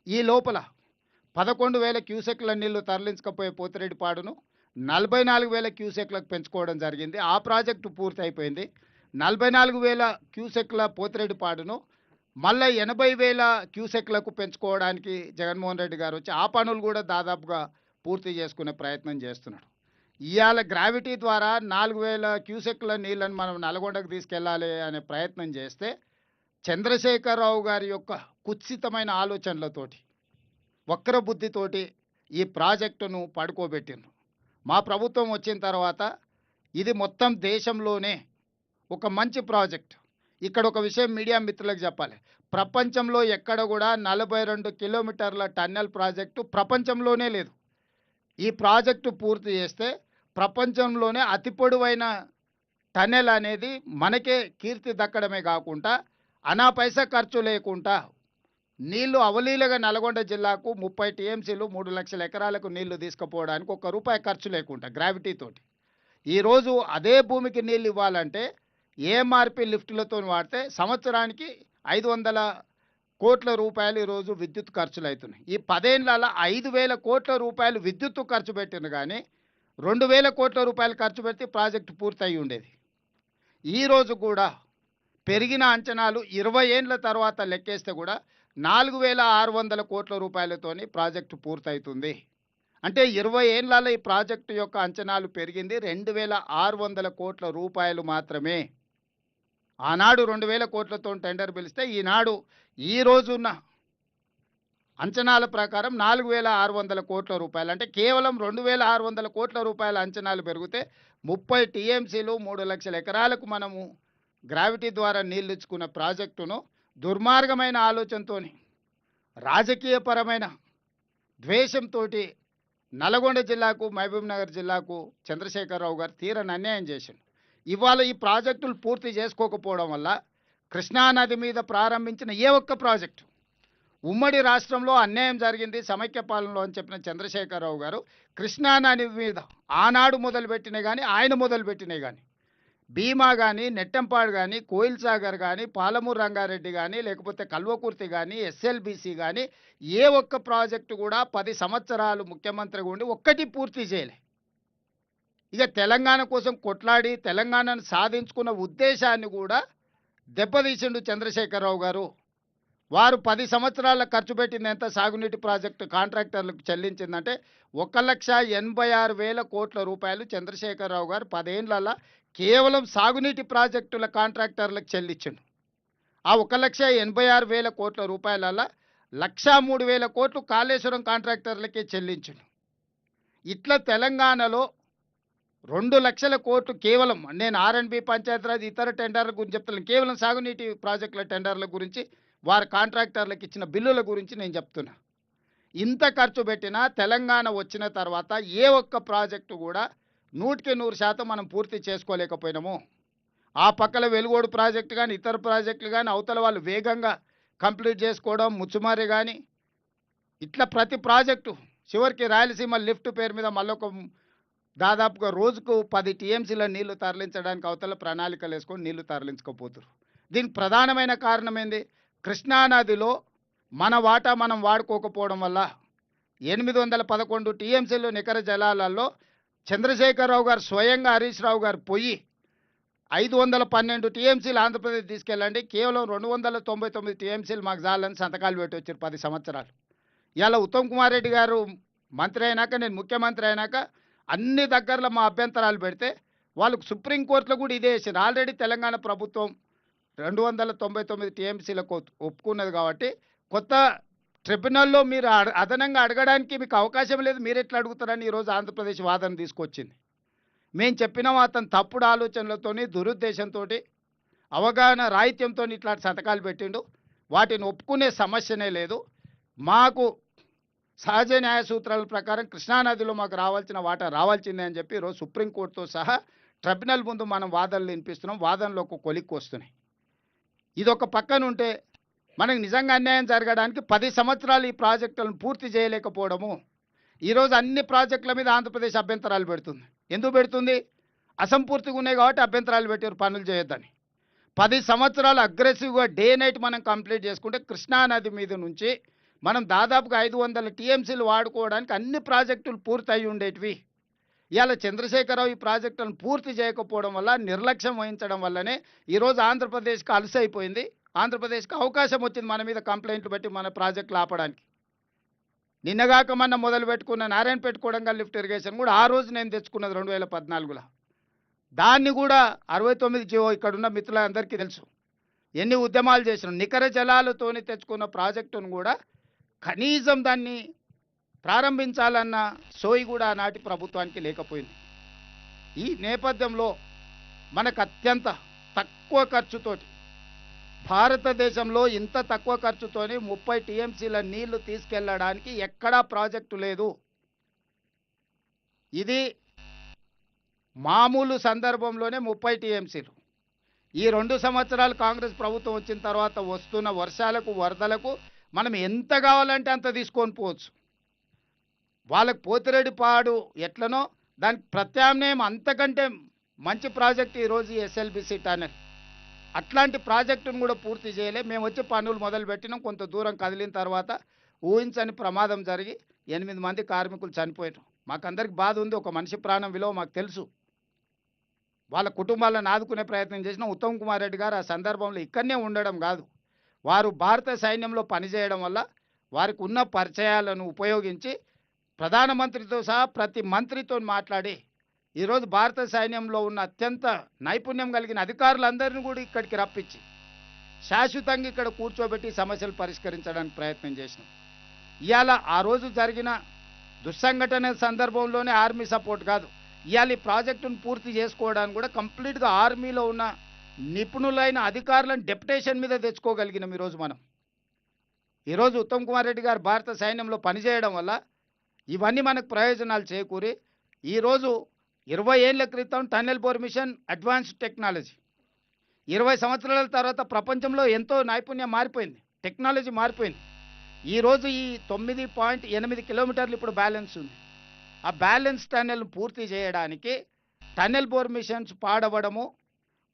ఈ లోపల 11,000 క్యూసెక్ల నీళ్లు తరలించకపోయే పోతిరెడ్డిపాడును 44,000 క్యూసెక్లకు పెంచుకోవడం జరిగింది. ఆ ప్రాజెక్టు పూర్తి అయిపోయింది. 44,000 క్యూసెక్ల పోతిరెడ్డిపాడును మళ్ళీ 80,000 క్యూసెక్లకు పెంచుకోవడానికి జగన్మోహన్ రెడ్డి గారు వచ్చి ఆ పనులు కూడా దాదాపుగా పూర్తి చేసుకునే ప్రయత్నం చేస్తున్నాడు. ఇవాళ గ్రావిటీ ద్వారా 4,000 క్యూసెక్ల నీళ్ళని మనం నల్గొండకు తీసుకెళ్లాలి అనే ప్రయత్నం చేస్తే చంద్రశేఖరరావు గారి యొక్క కుత్సితమైన ఆలోచనలతోటి, వక్ర బుద్ధితోటి ఈ ప్రాజెక్టును పడుకోబెట్టిండ్రు. మా ప్రభుత్వం వచ్చిన తర్వాత ఇది మొత్తం దేశంలోనే ఒక మంచి ప్రాజెక్ట్. ఇక్కడ ఒక విషయం మీడియా మిత్రులకు చెప్పాలి, ప్రపంచంలో ఎక్కడ కూడా 42 కిలోమీటర్ల టన్నెల్ ప్రాజెక్టు ప్రపంచంలోనే లేదు. ఈ ప్రాజెక్టు పూర్తి చేస్తే ప్రపంచంలోనే అతి పొడవైన టన్నెల్ అనేది మనకే కీర్తి దక్కడమే కాకుండా అనా పైసా ఖర్చు లేకుండా నీళ్లు అవలీలగా నల్గొండ జిల్లాకు 30 టీఎంసీలు 3 లక్షల ఎకరాలకు నీళ్లు తీసుకుపోవడానికి ₹1 ఖర్చు లేకుండా గ్రావిటీతోటి ఈరోజు అదే భూమికి నీళ్ళు ఇవ్వాలంటే ఏఎంఆర్పి లిఫ్టులతో వాడితే సంవత్సరానికి 500 కోట్ల రూపాయలు ఈరోజు విద్యుత్ ఖర్చులు అవుతున్నాయి. ఈ 10 ఏళ్లలో 5,000 కోట్ల రూపాయలు విద్యుత్తు ఖర్చు పెట్టింది, కానీ 2,000 కోట్ల రూపాయలు ఖర్చు పెడితే ప్రాజెక్టు పూర్తి అయి ఉండేది. ఈరోజు కూడా పెరిగిన అంచనాలు 20 ఏళ్ల తర్వాత లెక్కేస్తే కూడా 4,600 కోట్ల రూపాయలతోని ప్రాజెక్టు పూర్తవుతుంది. అంటే 20 ఏళ్లలో ఈ ప్రాజెక్టు యొక్క అంచనాలు పెరిగింది 2,600 కోట్ల రూపాయలు మాత్రమే. ఆనాడు 2,000 కోట్లతో టెండర్ పిలిస్తే ఈనాడు ఈ రోజున్న అంచనాల ప్రకారం 4,600 కోట్ల రూపాయలు, అంటే కేవలం 2,600 కోట్ల రూపాయల అంచనాలు పెరిగితే 30 టీఎంసీలు 3 లక్షల ఎకరాలకు మనము గ్రావిటీ ద్వారా నీళ్ళు ఇచ్చుకున్న ప్రాజెక్టును దుర్మార్గమైన ఆలోచనతో, రాజకీయపరమైన ద్వేషంతో నల్గొండ జిల్లాకు, మహబూబ్నగర్ జిల్లాకు చంద్రశేఖరరావు గారు తీరని అన్యాయం చేసిండు. ఇవాళ ఈ ప్రాజెక్టులు పూర్తి చేసుకోకపోవడం వల్ల కృష్ణానది మీద ప్రారంభించిన ఏ ఒక్క ప్రాజెక్టు ఉమ్మడి రాష్ట్రంలో అన్యాయం జరిగింది సమైక్య పాలనలో అని చెప్పిన చంద్రశేఖరరావు గారు కృష్ణానది మీద ఆనాడు మొదలుపెట్టినాయి కానీ, ఆయన మొదలుపెట్టినాయి కానీ, భీమా కానీ, నెట్టంపాడు కానీ, కోయిల్ సాగర్ కానీ, పాలమూరు రంగారెడ్డి కానీ, లేకపోతే కల్వకుర్తి కానీ, ఎస్ఎల్బీసీ కానీ ఏ ఒక్క ప్రాజెక్టు కూడా 10 సంవత్సరాలు ముఖ్యమంత్రిగా ఉండి ఒక్కటి పూర్తి చేయలే. ఇక తెలంగాణ కోసం కొట్లాడి తెలంగాణను సాధించుకున్న ఉద్దేశాన్ని కూడా దెబ్బతీసిండు చంద్రశేఖరరావు గారు. వారు 10 సంవత్సరాల ఖర్చు పెట్టింది ఎంత సాగునీటి ప్రాజెక్టు కాంట్రాక్టర్లకు చెల్లించిందంటే 1,86,000 కోట్ల రూపాయలు చంద్రశేఖరరావు గారు 10 ఏళ్లలో కేవలం సాగునీటి ప్రాజెక్టుల కాంట్రాక్టర్లకు చెల్లించిండు. ఆ 1,86,000 కోట్ల రూపాయలలో 1,03,000 కోట్లు కాళేశ్వరం కాంట్రాక్టర్లకే చెల్లించిండు. ఇట్లా తెలంగాణలో 2 లక్షల కోట్లు కేవలం, నేను ఆర్ఎండ్బి పంచాయతీరాజ్ ఇతర టెండర్ల గురించి చెప్తున్నాను, కేవలం సాగునీటి ప్రాజెక్టుల టెండర్ల గురించి వారి కాంట్రాక్టర్లకు ఇచ్చిన బిల్లుల గురించి నేను చెప్తున్నా. ఇంత ఖర్చు పెట్టినా తెలంగాణ వచ్చిన తర్వాత ఏ ఒక్క ప్రాజెక్టు కూడా 100% మనం పూర్తి చేసుకోలేకపోయినాము. ఆ పక్కల వెలుగోడు ప్రాజెక్టు కానీ, ఇతర ప్రాజెక్టులు కానీ అవతల వాళ్ళు వేగంగా కంప్లీట్ చేసుకోవడం, ముచ్చుమారి కానీ, ఇట్లా ప్రతి ప్రాజెక్టు చివరికి రాయలసీమ లిఫ్ట్ పేరు మీద మళ్ళొక దాదాపుగా రోజుకు 10 టీఎంసీల నీళ్లు తరలించడానికి అవతల ప్రణాళికలు వేసుకొని నీళ్లు తరలించకపోతున్నారు. దీనికి ప్రధానమైన కారణం ఏంది? కృష్ణానదిలో మన వాటా మనం వాడుకోకపోవడం వల్ల 811 టీఎంసీలు నికర జలాలలో చంద్రశేఖరరావు గారు స్వయంగా హరీష్ రావు గారు పోయి 512 టీఎంసీలు ఆంధ్రప్రదేశ్ తీసుకెళ్ళండి, కేవలం 299 టీఎంసీలు మాకు చాలని సంతకాలు పెట్టి వచ్చారు 10 సంవత్సరాలు. ఇలా ఉత్తమ్ కుమార్ రెడ్డి గారు మంత్రి అయినాక, నేను ముఖ్యమంత్రి అయినాక అన్ని దగ్గరలో మా అభ్యంతరాలు పెడితే వాళ్ళకు సుప్రీంకోర్టులో కూడా ఇదే వేసారు. ఆల్రెడీ తెలంగాణ ప్రభుత్వం 299 టీఎంసీలకు ఒప్పుకున్నది కాబట్టి కొత్త ట్రిబ్యునల్లో మీరు అదనంగా అడగడానికి మీకు అవకాశం లేదు, మీరు ఎట్లా అడుగుతారని ఈరోజు ఆంధ్రప్రదేశ్ వాదన తీసుకొచ్చింది. మేము చెప్పినాం అతను తప్పుడు ఆలోచనలతోని దురుద్దేశంతో అవగాహన రాహిత్యంతో ఇట్లాంటి సంతకాలు పెట్టిండు. వాటిని ఒప్పుకునే సమస్యనే లేదు. మాకు సహజ న్యాయ సూత్రాల ప్రకారం కృష్ణానదిలో మాకు రావాల్సిన వాటా రావాల్సిందే అని చెప్పి ఈరోజు సుప్రీంకోర్టుతో సహా ట్రిబ్యునల్ ముందు మనం వాదనలు వినిపిస్తున్నాం. వాదనలో ఒక కొలిక్కి వస్తున్నాయి. ఇదొక పక్కన ఉంటే మనకు నిజంగా అన్యాయం జరగడానికి 10 సంవత్సరాలు ఈ ప్రాజెక్టులను పూర్తి చేయలేకపోవడము. ఈరోజు అన్ని ప్రాజెక్టుల మీద ఆంధ్రప్రదేశ్ అభ్యంతరాలు పెడుతుంది. ఎందుకు పెడుతుంది? అసంపూర్తిగా ఉన్నాయి కాబట్టి అభ్యంతరాలు పెట్టారు, పనులు చేయొద్దని. 10 సంవత్సరాలు అగ్రెసివ్గా డే నైట్ మనం కంప్లీట్ చేసుకుంటే కృష్ణానది మీద నుంచి మనం దాదాపుగా 500 టీఎంసీలు వాడుకోవడానికి అన్ని ప్రాజెక్టులు పూర్తి అయి ఉండేటివి. ఇవాళ చంద్రశేఖరరావు ఈ ప్రాజెక్టులను పూర్తి చేయకపోవడం వల్ల, నిర్లక్ష్యం వహించడం వల్లనే ఈరోజు ఆంధ్రప్రదేశ్కి అలసైపోయింది. ఆంధ్రప్రదేశ్కి అవకాశం వచ్చింది మన మీద కంప్లైంట్లు పెట్టి మన ప్రాజెక్టులు ఆపడానికి. నిన్నగాక మొన్న మొదలు పెట్టుకున్న నారాయణపేట కొడంగల్ లిఫ్ట్ ఇరిగేషన్ కూడా ఆ రోజు నేను తెచ్చుకున్నది 2014లో. దాన్ని కూడా 69 జీవో ఇక్కడున్న మిత్రులందరికీ తెలుసు. ఎన్ని ఉద్యమాలు చేసినాం. నికర జలాలతోని తెచ్చుకున్న ప్రాజెక్టును కూడా కనీసం దాన్ని ప్రారంభించాలన్న సోయి కూడా ఆనాటి ప్రభుత్వానికి లేకపోయింది. ఈ నేపథ్యంలో మనకు అత్యంత తక్కువ ఖర్చుతోటి, భారతదేశంలో ఇంత తక్కువ ఖర్చుతోని 30 టీఎంసీల నీళ్లు తీసుకెళ్లడానికి ఎక్కడా ప్రాజెక్టు లేదు. ఇది మామూలు సందర్భంలోనే 30 టీఎంసీలు. ఈ 2 సంవత్సరాలు కాంగ్రెస్ ప్రభుత్వం వచ్చిన తర్వాత వస్తున్న వర్షాలకు, వరదలకు మనం ఎంత కావాలంటే అంత తీసుకొని పోవచ్చు. వాళ్ళకు పోతిరెడ్డిపాడు ఎట్లనో దానికి ప్రత్యామ్నాయం అంతకంటే మంచి ప్రాజెక్టు ఈరోజు ఎస్ఎల్బిసి టనల్. అట్లాంటి ప్రాజెక్టును కూడా పూర్తి చేయలే. మేము వచ్చి పనులు మొదలు పెట్టినాం. కొంత దూరం కదిలిన తర్వాత ఊహించని ప్రమాదం జరిగి 8 మంది కార్మికులు చనిపోయారు. మాకందరికి బాధ ఉంది. ఒక మనిషి ప్రాణం విలువ మాకు తెలుసు. వాళ్ళ కుటుంబాలను ఆదుకునే ప్రయత్నం చేసిన ఉత్తమ్ కుమార్ రెడ్డి గారు ఆ సందర్భంలో ఇక్కడనే ఉండడం కాదు, వారు భారత సైన్యంలో పనిచేయడం వల్ల వారికి ఉన్న పరిచయాలను ఉపయోగించి ప్రధానమంత్రితో సహా ప్రతి మంత్రితో మాట్లాడి ఈరోజు భారత సైన్యంలో ఉన్న అత్యంత నైపుణ్యం కలిగిన అధికారులందరినీ కూడా ఇక్కడికి రప్పించి శాశ్వతంగా ఇక్కడ కూర్చోబెట్టి సమస్యలు పరిష్కరించడానికి ప్రయత్నం చేసినాం. ఇవాళ ఆ రోజు జరిగిన దుస్సంఘటన సందర్భంలోనే ఆర్మీ సపోర్ట్ కాదు, ఇవాళ ఈ ప్రాజెక్టును పూర్తి చేసుకోవడానికి కూడా కంప్లీట్గా ఆర్మీలో ఉన్న నిపుణులైన అధికారులను డెప్యుటేషన్ మీద తెచ్చుకోగలిగినాం. ఈరోజు ఉత్తమ్ కుమార్ రెడ్డి గారు భారత సైన్యంలో పనిచేయడం వల్ల ఇవన్నీ మనకు ప్రయోజనాలు చేకూరి ఈరోజు 20 ఏళ్ల క్రితం tunnel bore machine advanced technology, 20 సంవత్సరాల తర్వాత ప్రపంచంలో ఎంతో నైపుణ్యం మారిపోయింది, టెక్నాలజీ మారిపోయింది. ఈరోజు ఈ 9.8 కిలోమీటర్లు ఇప్పుడు బ్యాలెన్స్ ఉంది. ఆ బ్యాలెన్స్ టన్నెల్ను పూర్తి చేయడానికి టన్నెల్ బోర్ మిషన్స్ పాడవడము,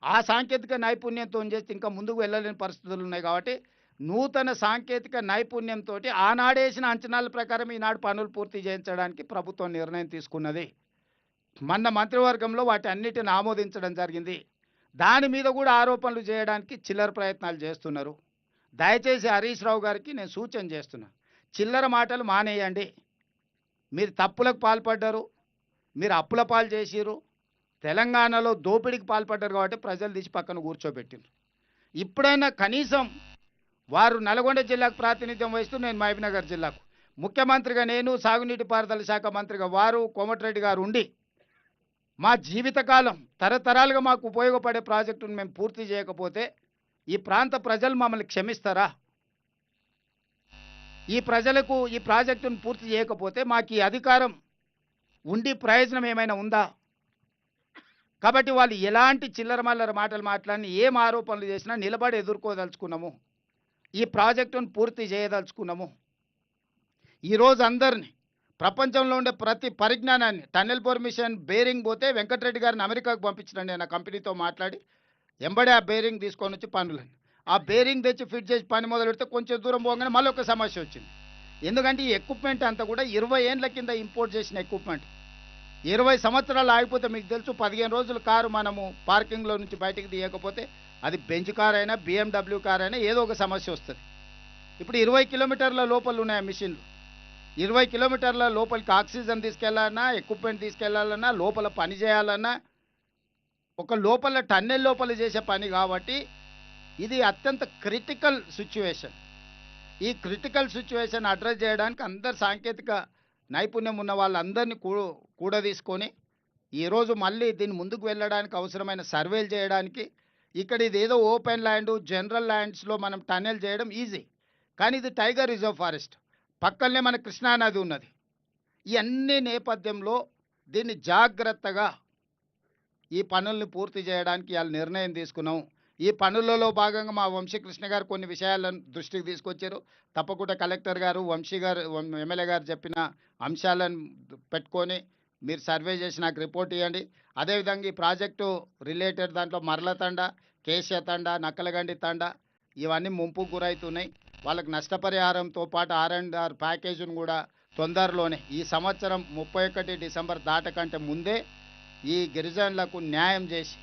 ఆ సాంకేతిక నైపుణ్యంతో చేస్తే ఇంకా ముందుకు వెళ్ళలేని పరిస్థితులు ఉన్నాయి. కాబట్టి నూతన సాంకేతిక నైపుణ్యంతో ఆనాడేసిన అంచనాల ప్రకారం ఈనాడు పనులు పూర్తి చేయించడానికి ప్రభుత్వం నిర్ణయం తీసుకున్నది. మన మంత్రివర్గంలో వాటి అన్నిటిని ఆమోదించడం జరిగింది. దాని మీద కూడా ఆరోపణలు చేయడానికి చిల్లర ప్రయత్నాలు చేస్తున్నారు. దయచేసి హరీష్ రావు గారికి నేను సూచన చేస్తున్నా, చిల్లర మాటలు మానేయండి. మీరు తప్పులకు పాల్పడ్డారు, మీరు అప్పుల పాలు చేసిరు, తెలంగాణలో దోపిడీకి పాల్పడ్డారు కాబట్టి ప్రజలు తీసి పక్కన కూర్చోబెట్టిండ్రు. ఇప్పుడైనా కనీసం వారు నల్గొండ జిల్లాకు ప్రాతినిధ్యం వహిస్తూ నేను మహబూబ్నగర్ జిల్లాకు ముఖ్యమంత్రిగా నేను, సాగునీటి పారుదల శాఖ మంత్రిగా వారు, కోమటిరెడ్డి గారు ఉండి మా జీవితకాలం తరతరాలుగా మాకు ఉపయోగపడే ప్రాజెక్టును మేము పూర్తి చేయకపోతే ఈ ప్రాంత ప్రజలు మమ్మల్ని క్షమిస్తారా? ఈ ప్రజలకు ఈ ప్రాజెక్టును పూర్తి చేయకపోతే మాకు ఈ అధికారం ఉండి ప్రయోజనం ఏమైనా ఉందా? కాబట్టి వాళ్ళు ఎలాంటి చిల్లర మల్లర మాటలు మాట్లాడి ఏం ఆరోపణలు చేసినా నిలబడి ఎదుర్కోదలుచుకున్నాము. ఈ ప్రాజెక్టును పూర్తి చేయదలుచుకున్నాము. ఈరోజు అందరినీ ప్రపంచంలో ఉండే ప్రతి పరిజ్ఞానాన్ని టన్నెల్ బోర్ మిషన్ బేరింగ్ పోతే వెంకటరెడ్డి గారిని అమెరికాకు పంపించినండి. నా కంపెనీతో మాట్లాడి ఎంబడే ఆ బేరింగ్ తీసుకొని వచ్చి పనులని ఆ బేరింగ్ తెచ్చి ఫిట్ చేసి పని మొదలు పెడితే కొంచెం దూరం పోగానే మళ్ళీ ఒక సమస్య వచ్చింది. ఎందుకంటే ఈ ఎక్విప్మెంట్ అంతా కూడా 20 ఏండ్ల కింద ఇంపోర్ట్ చేసిన ఎక్విప్మెంట్. 20 సంవత్సరాలు ఆగిపోతే మీకు తెలుసు 15 రోజులు కారు మనము పార్కింగ్లో నుంచి బయటికి తీయకపోతే అది బెంచ్ కార్ అయినా BMW కార్ అయినా ఏదో ఒక సమస్య వస్తుంది. ఇప్పుడు 20 కిలోమీటర్ల లోపల ఉన్నాయి మిషన్లు. 20 కిలోమీటర్ల లోపలికి ఆక్సిజన్ తీసుకెళ్లాలన్నా, ఎక్విప్మెంట్ తీసుకెళ్లాలన్నా, లోపల పని చేయాలన్నా, ఒక లోపల టన్నెల్ లోపల చేసే పని కాబట్టి ఇది అత్యంత క్రిటికల్ సిచ్యువేషన్. ఈ క్రిటికల్ సిచ్యువేషన్ అడ్రస్ చేయడానికి అందరు సాంకేతిక నైపుణ్యం ఉన్న వాళ్ళందరినీ కూడా తీసుకొని ఈరోజు మళ్ళీ దీన్ని ముందుకు వెళ్ళడానికి అవసరమైన సర్వేలు చేయడానికి, ఇక్కడ ఇది ఏదో ఓపెన్ ల్యాండ్ జనరల్ ల్యాండ్స్లో మనం టన్నెల్ చేయడం ఈజీ, కానీ ఇది టైగర్ రిజర్వ్ ఫారెస్ట్, పక్కనే మన కృష్ణానది ఉన్నది. ఈ అన్ని నేపథ్యంలో దీన్ని జాగ్రత్తగా ఈ పనుల్ని పూర్తి చేయడానికి ఇవాళ నిర్ణయం తీసుకున్నాం. ఈ పనులలో భాగంగా మా వంశీకృష్ణ గారు కొన్ని విషయాలను దృష్టికి తీసుకొచ్చారు. తప్పకుండా కలెక్టర్ గారు, వంశీ గారు, ఎమ్మెల్యే గారు చెప్పిన అంశాలను పెట్టుకొని మీరు సర్వే చేసి నాకు రిపోర్ట్ ఇవ్వండి. అదేవిధంగా ఈ ప్రాజెక్టు రిలేటెడ్ దాంట్లో మరల తండ, కేశ తండ, నక్కలగండి తండ ఇవన్నీ ముంపు గురవుతున్నాయి. వాళ్ళకి నష్టపరిహారంతో పాటు R&R ప్యాకేజీని కూడా తొందరలోనే ఈ సంవత్సరం 31 డిసెంబర్ దాటకంటే ముందే ఈ గిరిజనులకు న్యాయం చేసి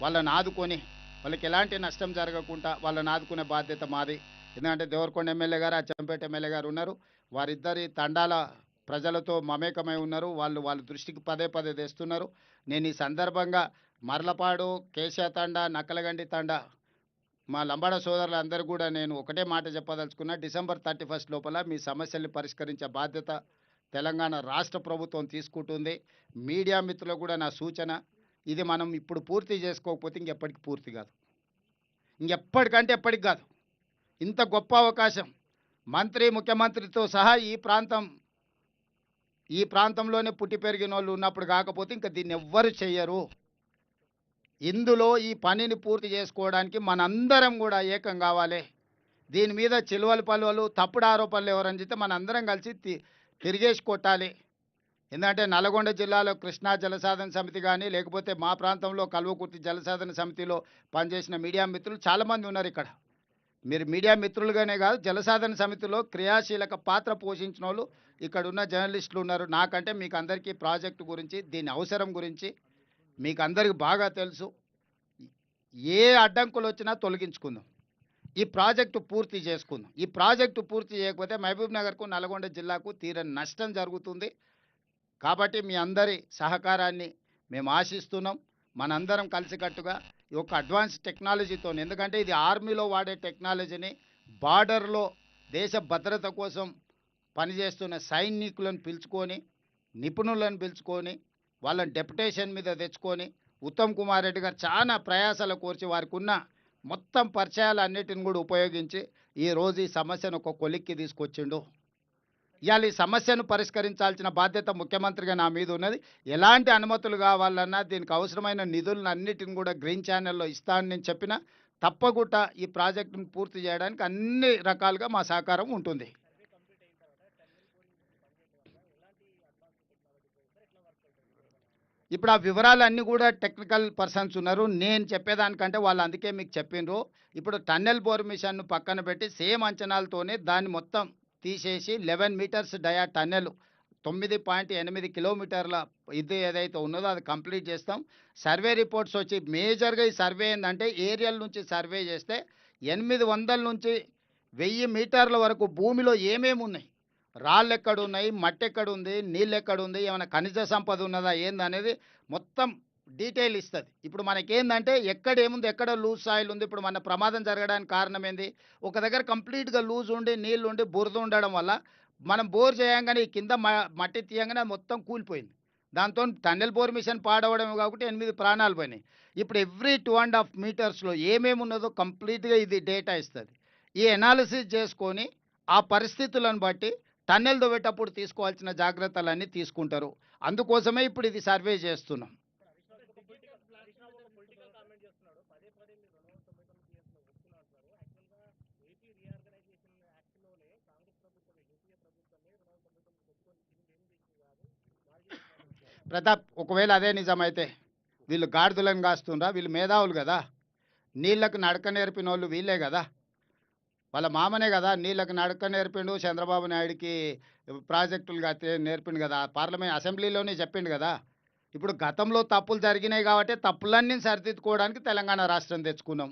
వాళ్ళని ఆదుకొని వాళ్ళకి ఎలాంటి నష్టం జరగకుండా వాళ్ళని ఆదుకునే బాధ్యత మాది. ఎందుకంటే దేవరకొండ ఎమ్మెల్యే గారు, అచ్చంపేట ఎమ్మెల్యే గారు ఉన్నారు. వారిద్దరి తండాల ప్రజలతో మమేకమై ఉన్నారు. వాళ్ళ దృష్టికి పదే పదే తెస్తున్నారు. నేను ఈ సందర్భంగా మర్లపాడు, కేశ తండ, నక్కలగండి తండ మా లంబాడ సోదరులందరూ కూడా నేను ఒకటే మాట చెప్పదలుచుకున్నా. డిసెంబర్ 31 లోపల మీ సమస్యల్ని పరిష్కరించే బాధ్యత తెలంగాణ రాష్ట్ర ప్రభుత్వం తీసుకుంటుంది. మీడియా మిత్రులకు కూడా నా సూచన, ఇది మనం ఇప్పుడు పూర్తి చేసుకోకపోతే ఇంకెప్పటికి పూర్తి కాదు, ఇంకెప్పటికంటే ఎప్పటికి కాదు. ఇంత గొప్ప అవకాశం మంత్రి, ముఖ్యమంత్రితో సహా ఈ ప్రాంతంలోనే పుట్టి పెరిగిన వాళ్ళు ఉన్నప్పుడు కాకపోతే ఇంకా దీన్ని ఎవ్వరు చెయ్యరు. ఇందులో ఈ పనిని పూర్తి చేసుకోవడానికి మనందరం కూడా ఏకం కావాలి. దీని మీద చిలువలు పలువలు తప్పుడు ఆరోపణలు ఎవరని చెప్తే మనందరం కలిసి తిరిగేసి కొట్టాలి. ఎందుకంటే నల్గొండ జిల్లాలో కృష్ణా జలసాధన సమితి కానీ, లేకపోతే మా ప్రాంతంలో కల్వకుర్తి జలసాధన సమితిలో పనిచేసిన మీడియా మిత్రులు చాలామంది ఉన్నారు. ఇక్కడ మీరు మీడియా మిత్రులుగానే కాదు, జలసాధన సమితిలో క్రియాశీలక పాత్ర పోషించిన వాళ్ళు ఇక్కడ ఉన్న జర్నలిస్టులు ఉన్నారు. నాకంటే మీకు అందరికీ ప్రాజెక్టు గురించి, దీని అవసరం గురించి మీకు అందరికీ బాగా తెలుసు. ఏ అడ్డంకులు వచ్చినా తొలగించుకుందాం, ఈ ప్రాజెక్టు పూర్తి చేసుకుందాం. ఈ ప్రాజెక్టు పూర్తి చేయకపోతే మహబూబ్ నగర్కు, నల్గొండ జిల్లాకు తీరని నష్టం జరుగుతుంది. కాబట్టి మీ అందరి సహకారాన్ని మేము ఆశిస్తున్నాం. మనందరం కలిసికట్టుగా ఈ యొక్క అడ్వాన్స్ టెక్నాలజీతో, ఎందుకంటే ఇది ఆర్మీలో వాడే టెక్నాలజీని బార్డర్లో దేశ భద్రత కోసం పనిచేస్తున్న సైనికులను పిలుచుకొని, నిపుణులను పిలుచుకొని, వాళ్ళని డెప్యుటేషన్ మీద తెచ్చుకొని, ఉత్తమ్ కుమార్ రెడ్డి గారు చాలా ప్రయాసాలు కోర్చి వారికి ఉన్న మొత్తం పరిచయాలన్నిటిని కూడా ఉపయోగించి ఈరోజు ఈ సమస్యను ఒక కొలిక్కి తీసుకొచ్చిండు. ఇవాళ ఈ సమస్యను పరిష్కరించాల్సిన బాధ్యత ముఖ్యమంత్రిగా నా మీద ఉన్నది. ఎలాంటి అనుమతులు కావాలన్నా దీనికి అవసరమైన నిధులను అన్నిటిని కూడా గ్రీన్ ఛానల్లో ఇస్తానని నేను చెప్పిన, తప్పకుండా ఈ ప్రాజెక్టును పూర్తి చేయడానికి అన్ని రకాలుగా మా సహకారం ఉంటుంది. ఇప్పుడు ఆ వివరాలన్నీ కూడా టెక్నికల్ పర్సన్స్ ఉన్నారు. నేను చెప్పేదానికంటే వాళ్ళు అందుకే మీకు చెప్పిండ్రు. ఇప్పుడు టన్నెల్ బోర్ మిషన్ను పక్కన పెట్టి సేమ్ అంచనాలతోనే దాన్ని మొత్తం తీసేసి 11 మీటర్స్ డయా టన్నెల్ 9.8 కిలోమీటర్ల ఇది ఏదైతే ఉన్నదో అది కంప్లీట్ చేస్తాం. సర్వే రిపోర్ట్స్ వచ్చి మేజర్గా ఈ సర్వే ఏంటంటే ఏరియల్ నుంచి సర్వే చేస్తే 800 నుంచి 1000 మీటర్ల వరకు భూమిలో ఏమేమి ఉన్నాయి, రాళ్ళు ఎక్కడున్నాయి, మట్టి ఎక్కడుంది, నీళ్ళు ఎక్కడుంది, ఏమైనా ఖనిజ సంపద ఉన్నదా ఏందనేది మొత్తం డీటెయిల్ ఇస్తుంది. ఇప్పుడు మనకేందంటే ఎక్కడ ఏముంది, ఎక్కడ లూజ్ సాయిల్ ఉంది. ఇప్పుడు మన ప్రమాదం జరగడానికి కారణం ఏంది, ఒక దగ్గర కంప్లీట్గా లూజ్ ఉండి నీళ్ళు ఉండి బురద ఉండడం వల్ల మనం బోర్ చేయంగానే కింద మట్టి తీయంగానే మొత్తం కూలిపోయింది. దాంతో టన్నెల్ బోర్ మిషన్ పాడవడమే కాబట్టి 8 ప్రాణాలు పోయినాయి. ఇప్పుడు ఎవ్రీ 2.5 మీటర్స్లో ఏమేమి ఉన్నదో కంప్లీట్గా ఇది డేటా ఇస్తుంది. ఈ ఎనాలిసిస్ చేసుకొని ఆ పరిస్థితులను బట్టి టన్నెల్ దొవ్వేటప్పుడు తీసుకోవాల్సిన జాగ్రత్తలన్నీ తీసుకుంటారు. అందుకోసమే ఇప్పుడు ఇది సర్వే చేస్తున్నాం. ప్రతాప్, ఒకవేళ అదే నిజమైతే వీళ్ళు గాడిదలను కాస్తుండ్రా, వీళ్ళు మేధావులు కదా, నీళ్ళకు నడక నేర్పిన వాళ్ళు వీళ్ళే కదా, వాళ్ళ మామనే కదా నీళ్ళకు నడక నేర్పిండు, చంద్రబాబు నాయుడికి ప్రాజెక్టులు నేర్పిండు కదా, పార్లమెంట్ అసెంబ్లీలోనే చెప్పిండు కదా. ఇప్పుడు గతంలో తప్పులు జరిగినాయి కాబట్టి తప్పులన్నీ సరిదిద్దుకోవడానికి తెలంగాణ రాష్ట్రం తెచ్చుకున్నాం.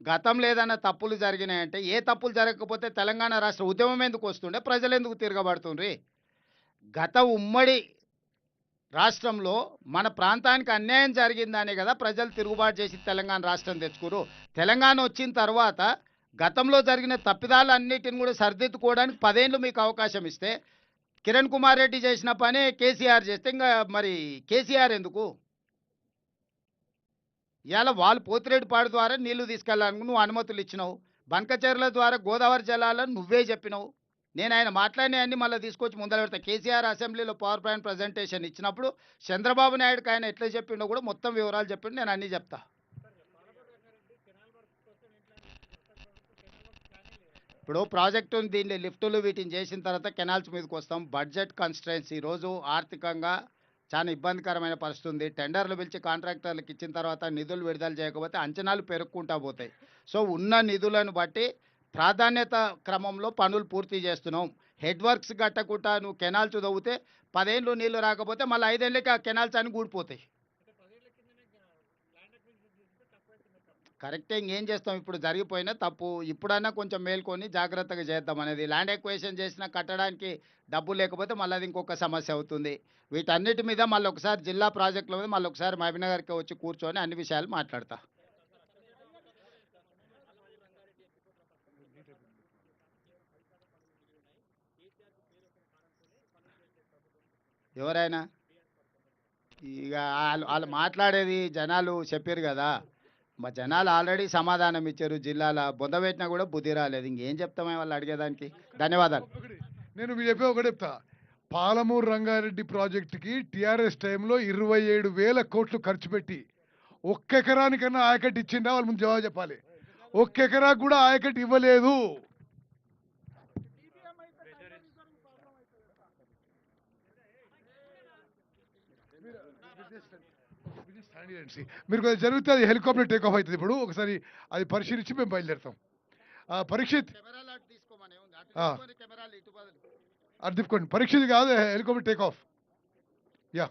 గతంలో ఏదైనా తప్పులు జరిగినాయంటే, ఏ తప్పులు జరగకపోతే తెలంగాణ రాష్ట్ర ఉద్యమం ఎందుకు వస్తుండే, ప్రజలు ఎందుకు తిరగబడుతుండ్రి? గత ఉమ్మడి రాష్ట్రంలో మన ప్రాంతానికి అన్యాయం జరిగిందనే కదా ప్రజలు తిరుగుబాటు చేసి తెలంగాణ రాష్ట్రం తెచ్చుకోరు. తెలంగాణ వచ్చిన తర్వాత గతంలో జరిగిన తప్పిదాలన్నిటిని కూడా సరిదిద్దుకోవడానికి 10 ఏళ్ళు మీకు అవకాశం ఇస్తే, కిరణ్ కుమార్ రెడ్డి చేసిన పని కేసీఆర్ చేస్తే ఇంకా మరి కేసీఆర్ ఎందుకు? ఇవాళ వాళ్ళు పోతిరెడ్డిపాడు ద్వారా నీళ్లు తీసుకెళ్ళడానికి నువ్వు అనుమతులు ఇచ్చినావు, బంకచెర్ల ద్వారా గోదావరి జలాలను నువ్వే చెప్పినావు. నేను ఆయన మాట్లాడినవన్నీ మళ్ళీ తీసుకొచ్చి ముందర పెడతా. కేసీఆర్ అసెంబ్లీలో పవర్ పాయింట్ ప్రజెంటేషన్ ఇచ్చినప్పుడు చంద్రబాబు నాయుడుకి ఆయన ఎట్లా చెప్పిండో కూడా మొత్తం వివరాలు చెప్పిండు, నేను అన్నీ చెప్తా. ఇప్పుడు ప్రాజెక్టుని దీన్ని లిఫ్టులు వీటిని చేసిన తర్వాత కెనాల్స్ మీదకి వస్తాం. బడ్జెట్ కన్స్ట్రెయిన్స్ ఈరోజు ఆర్థికంగా చాలా ఇబ్బందికరమైన పరిస్థితి ఉంది. టెండర్లు పిలిచి కాంట్రాక్టర్లకు ఇచ్చిన తర్వాత నిధులు విడుదల చేయకపోతే అంచనాలు పెరుగుకుంటా పోతాయి. సో ఉన్న నిధులను బట్టి ప్రాధాన్యత క్రమంలో పనులు పూర్తి చేస్తున్నాం. హెడ్ వర్క్స్ కట్టకుండా నువ్వు కెనాల్స్ తవ్వితే 10 ఏళ్ళు నీళ్లు రాకపోతే మళ్ళీ 5 ఏళ్ళకి ఆ కెనాల్స్ అన్ని కూడిపోతాయి. కరెక్టే, ఇంకేం చేస్తాం, ఇప్పుడు జరిగిపోయినా తప్పు. ఇప్పుడన్నా కొంచెం మేల్కొని జాగ్రత్తగా చేద్దాం అనేది. ల్యాండ్ ఎక్వేషన్ చేసినా కట్టడానికి డబ్బు లేకపోతే మళ్ళీ అది ఇంకొక సమస్య అవుతుంది. వీటన్నిటి మీద మళ్ళీ ఒకసారి జిల్లా ప్రాజెక్టుల మీద మళ్ళీ ఒకసారి మహబూబ్నగర్కి వచ్చి కూర్చొని అన్ని విషయాలు మాట్లాడతా. ఎవరైనా ఇక వాళ్ళు మాట్లాడేది జనాలు చెప్పారు కదా, మా జనాలు ఆల్రెడీ సమాధానం ఇచ్చారు. జిల్లాల బొందబెట్టినా కూడా బుద్ధి రాలేదు, ఇంకేం చెప్తామే వాళ్ళు అడిగేదానికి. ధన్యవాదాలు. నేను మీకు చెప్పే ఒకటి చెప్తా. పాలమూరు రంగారెడ్డి ప్రాజెక్టుకి టీఆర్ఎస్ టైంలో 27,000 కోట్లు ఖర్చు పెట్టి ఒక్క ఎకరానికన్నా ఆయకట్టు ఇచ్చిందా? వాళ్ళు ముందు జవాబు చెప్పాలి. ఒక్క ఎకరాకు కూడా ఆయకట్టు ఇవ్వలేదు. మీరు కొంచెం జరిగితే అది హెలికాప్టర్ టేక్ ఆఫ్ అవుతుంది. ఇప్పుడు ఒకసారి అది పరిశీలించి మేము బయలుదేరుతాం. పరీక్షిత్ అది తిప్పుకోండి. పరీక్షిత్ కాదు, హెలికాప్టర్ టేక్ ఆఫ్. యా